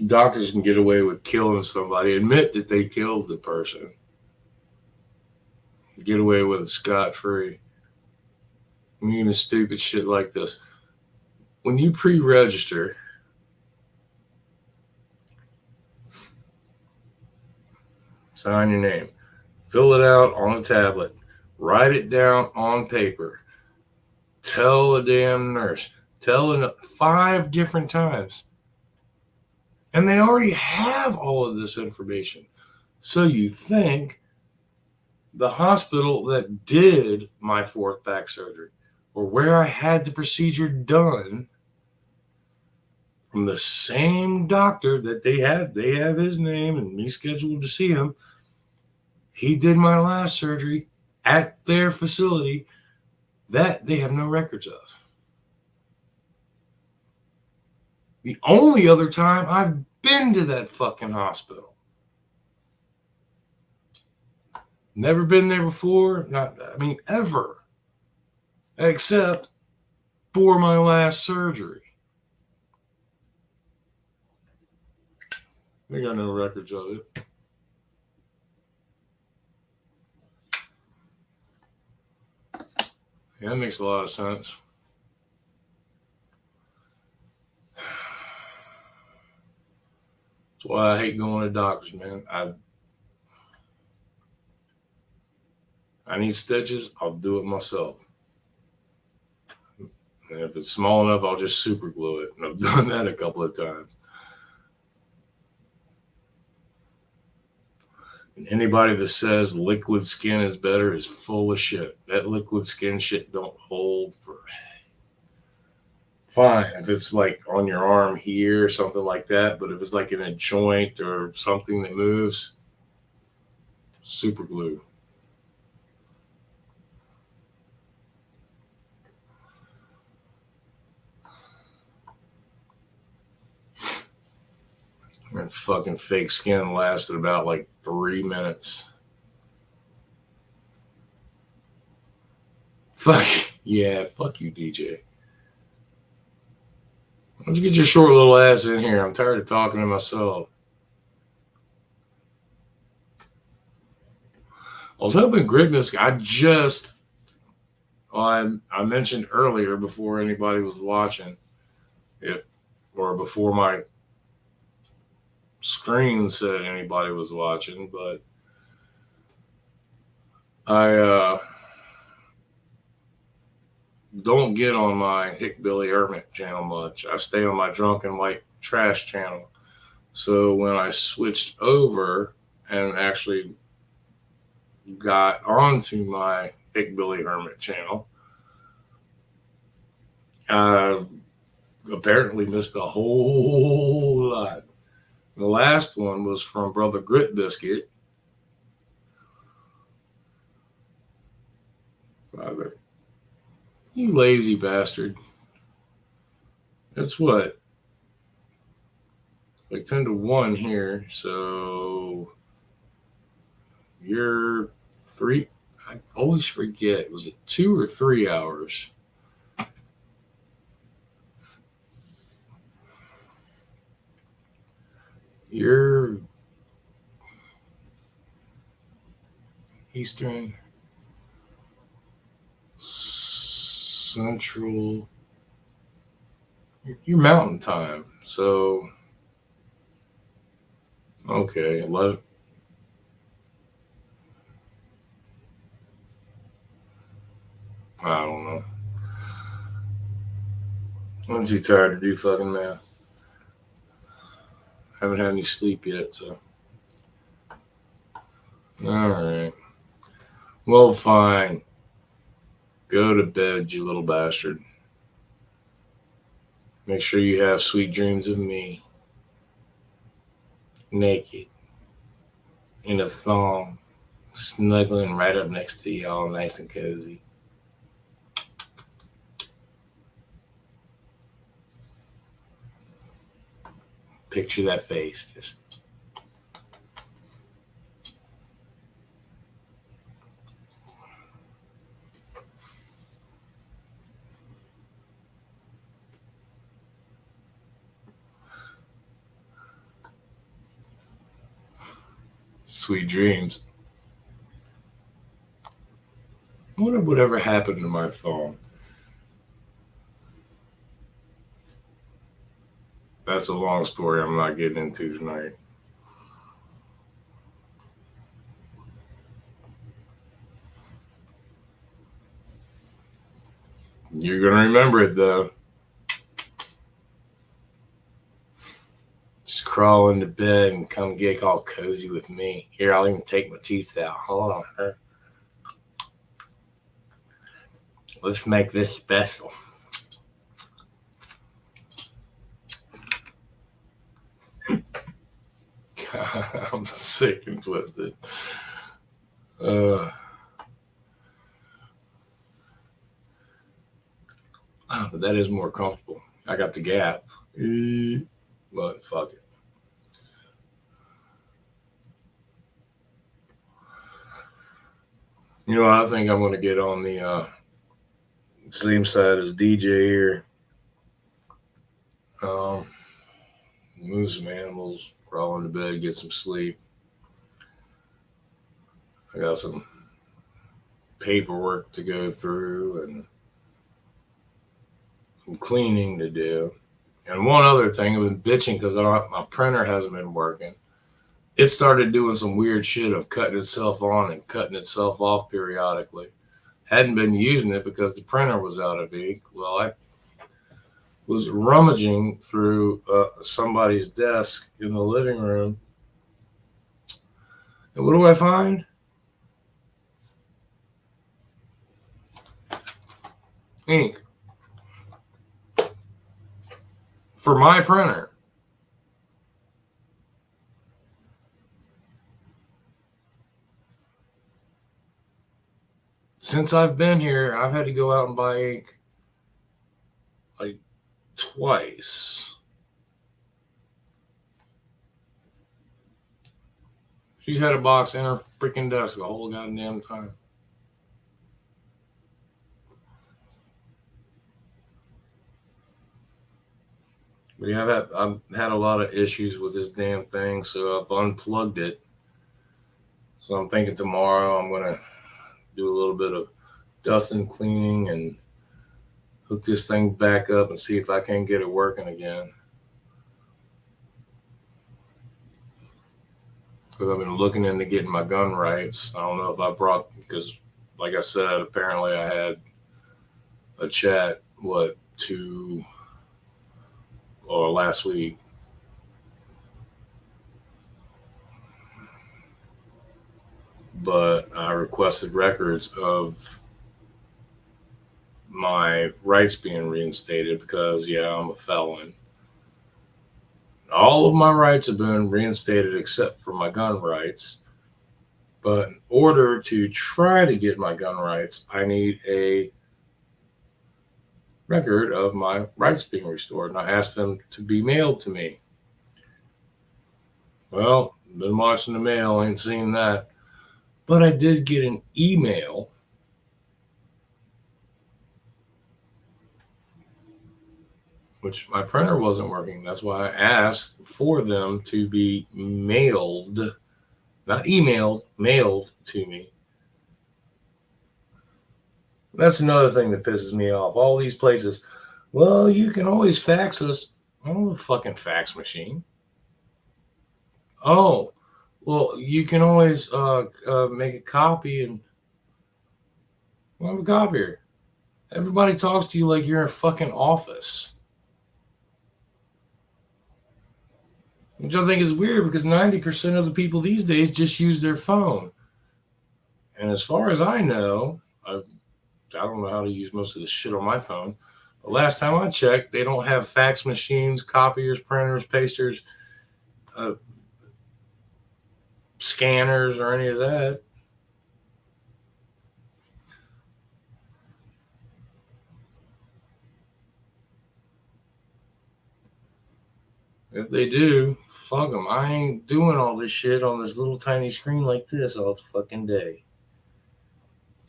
doctors can get away with killing somebody, admit that they killed the person, get away with it scot-free. Even stupid shit like this. When you pre-register, sign your name, fill it out on a tablet, write it down on paper, tell the damn nurse, tell it 5 different times. And they already have all of this information. So you think the hospital that did my 4th back surgery, or where I had the procedure done, from the same doctor that they have his name and me scheduled to see him. He did my last surgery at their facility that they have no records of. The only other time I've been to that fucking hospital. Never been there before, ever. Except for my last surgery. They got no records of it. Yeah, that makes a lot of sense. That's why I hate going to doctors, man. I need stitches, I'll do it myself. And if it's small enough, I'll just super glue it. And I've done that a couple of times. And anybody that says liquid skin is better is full of shit. That liquid skin shit don't hold for. Fine if it's like on your arm here or something like that, but if it's like in a joint or something that moves, super glue. And fucking fake skin lasted about like 3 minutes. Fuck yeah, fuck you, DJ. Why don't you get your short little ass in here? I'm tired of talking to myself. I was hoping Gridness. I mentioned earlier before anybody was watching it, or before my screen said anybody was watching, but I don't get on my Hick Billy Hermit channel much. I stay on my Drunken White Trash channel. So when I switched over and actually got onto my Hick Billy Hermit channel, I apparently missed a whole lot. The last one was from Brother Grit Biscuit. Father, you lazy bastard. That's what? It's like 10 to 1 here. So you're 3. I always forget. Was it 2 or 3 hours? You're Eastern, Central. You're Mountain Time. So, okay, 11. I don't know. I'm too tired to do fucking math. Haven't had any sleep yet, so. Alright. Well, fine. Go to bed, you little bastard. Make sure you have sweet dreams of me. Naked. In a thong. Snuggling right up next to you, all nice and cozy. Picture that face. Just. Sweet dreams. I wonder whatever happened to my phone. That's a long story I'm not getting into tonight. You're going to remember it, though. Just crawl into bed and come get all cozy with me. Here, I'll even take my teeth out. Hold on. Her. Let's make this special. God, I'm sick and twisted. But that is more comfortable. I got the Gap. But fuck it. You know, I think I'm going to get on the same side as DJ here. Move some animals, crawl into bed, get some sleep. I got some paperwork to go through and some cleaning to do. And one other thing, I've been bitching because my printer hasn't been working. It started doing some weird shit of cutting itself on and cutting itself off periodically. Hadn't been using it because the printer was out of ink. Well, I was rummaging through somebody's desk in the living room. And what do I find? Ink. For my printer. Since I've been here, I've had to go out and buy ink like twice. She's had a box in her freaking desk the whole goddamn time. But yeah, I've had a lot of issues with this damn thing, so I've unplugged it. So I'm thinking tomorrow I'm gonna do a little bit of dust and cleaning and hook this thing back up and see if I can get it working again. Because I've been looking into getting my gun rights. I don't know if I brought, because like I said, apparently I had a chat, two or last week. But I requested records of my rights being reinstated because, yeah, I'm a felon. All of my rights have been reinstated except for my gun rights. But in order to try to get my gun rights, I need a record of my rights being restored. And I asked them to be mailed to me. Well, been watching the mail, ain't seen that. But I did get an email which my printer wasn't working. That's why I asked for them to be mailed, not emailed, mailed to me. That's another thing that pisses me off. All these places, well, you can always fax us. Oh, the fucking fax machine. Oh, well, you can always make a copy and have a copier. Everybody talks to you like you're in a fucking office. Which I think is weird because 90% of the people these days just use their phone. And as far as I know, I don't know how to use most of the shit on my phone. But last time I checked, they don't have fax machines, copiers, printers, pasters, uh, scanners, or any of that. If they do, fuck them. I ain't doing all this shit on this little tiny screen like this all fucking day.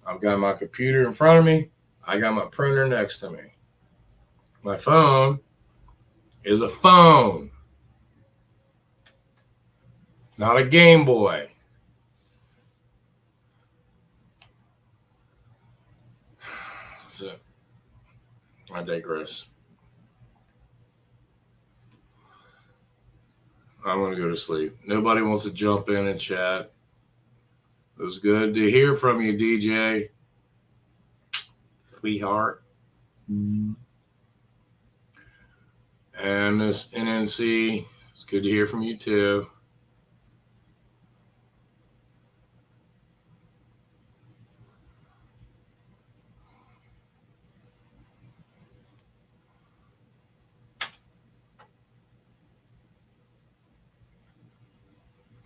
I've got my computer in front of me. I got my printer next to me. My phone is a phone, not a Game Boy. So, I digress. I'm going to go to sleep. Nobody wants to jump in and chat. It was good to hear from you, DJ. Sweetheart. And Miss NNC, it's good to hear from you too.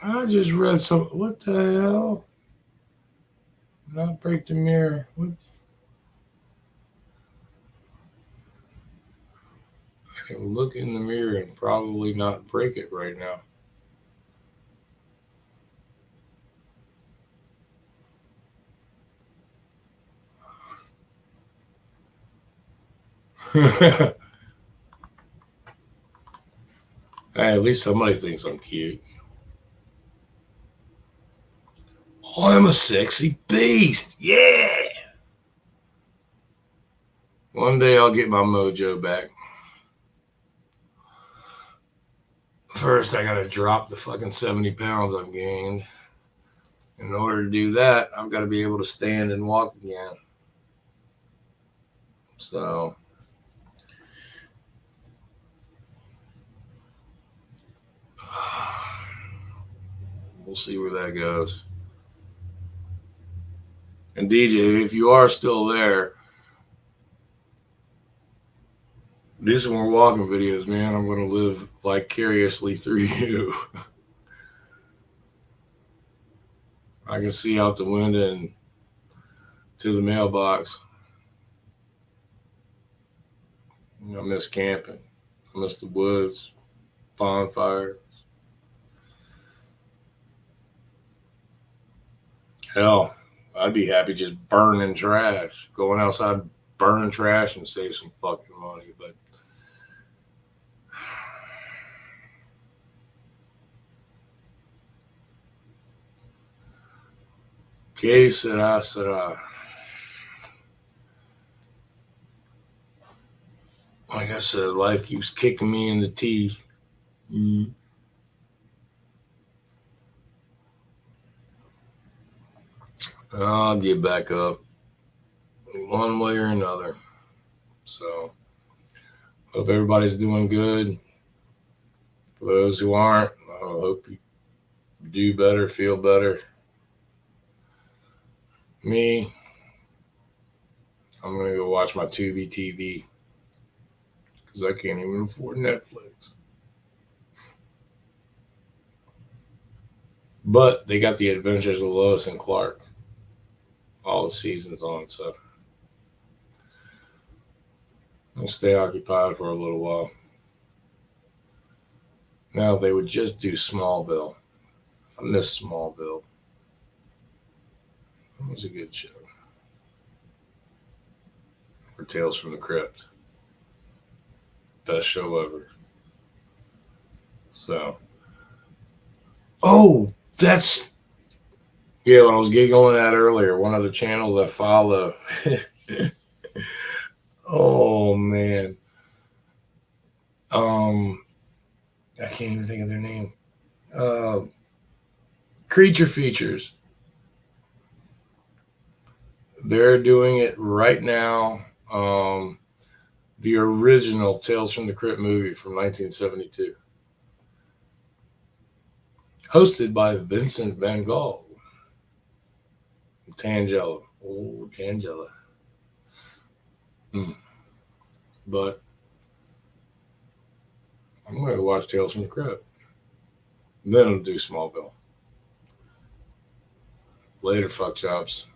I just read some. What the hell? Not break the mirror. What? I can look in the mirror and probably not break it right now. Hey, at least somebody thinks I'm cute. Oh, I'm a sexy beast. Yeah. One day I'll get my mojo back. First, I gotta drop the fucking 70 pounds I've gained. In order to do that, I've got to be able to stand and walk again. So, we'll see where that goes. And DJ, if you are still there, do some more walking videos, man. I'm going to live vicariously through you. I can see out the window and to the mailbox. I miss camping. I miss the woods, bonfires. Hell, I'd be happy just burning trash, going outside, burning trash, and save some fucking money. But que será, será. Like I said, life keeps kicking me in the teeth. Mm. I'll get back up one way or another. So, hope everybody's doing good. For those who aren't, I hope you do better, feel better. Me, I'm going to go watch my Tubi TV because I can't even afford Netflix. But they got the Adventures of Lois and Clark, all the seasons on, so I'll stay occupied for a little while. Now, if they would just do Smallville. I miss Smallville. It was a good show. Or Tales from the Crypt. Best show ever. So. Oh, that's. Yeah, when I was giggling at earlier, one of the channels I follow. Oh, man. I can't even think of their name. Creature Features. They're doing it right now. The original Tales from the Crypt movie from 1972. Hosted by Vincent Van Gogh. Tangela. Oh, Tangela. But I'm going to watch Tales from the Crypt. Then I'll do Smallville. Later, fuck chops.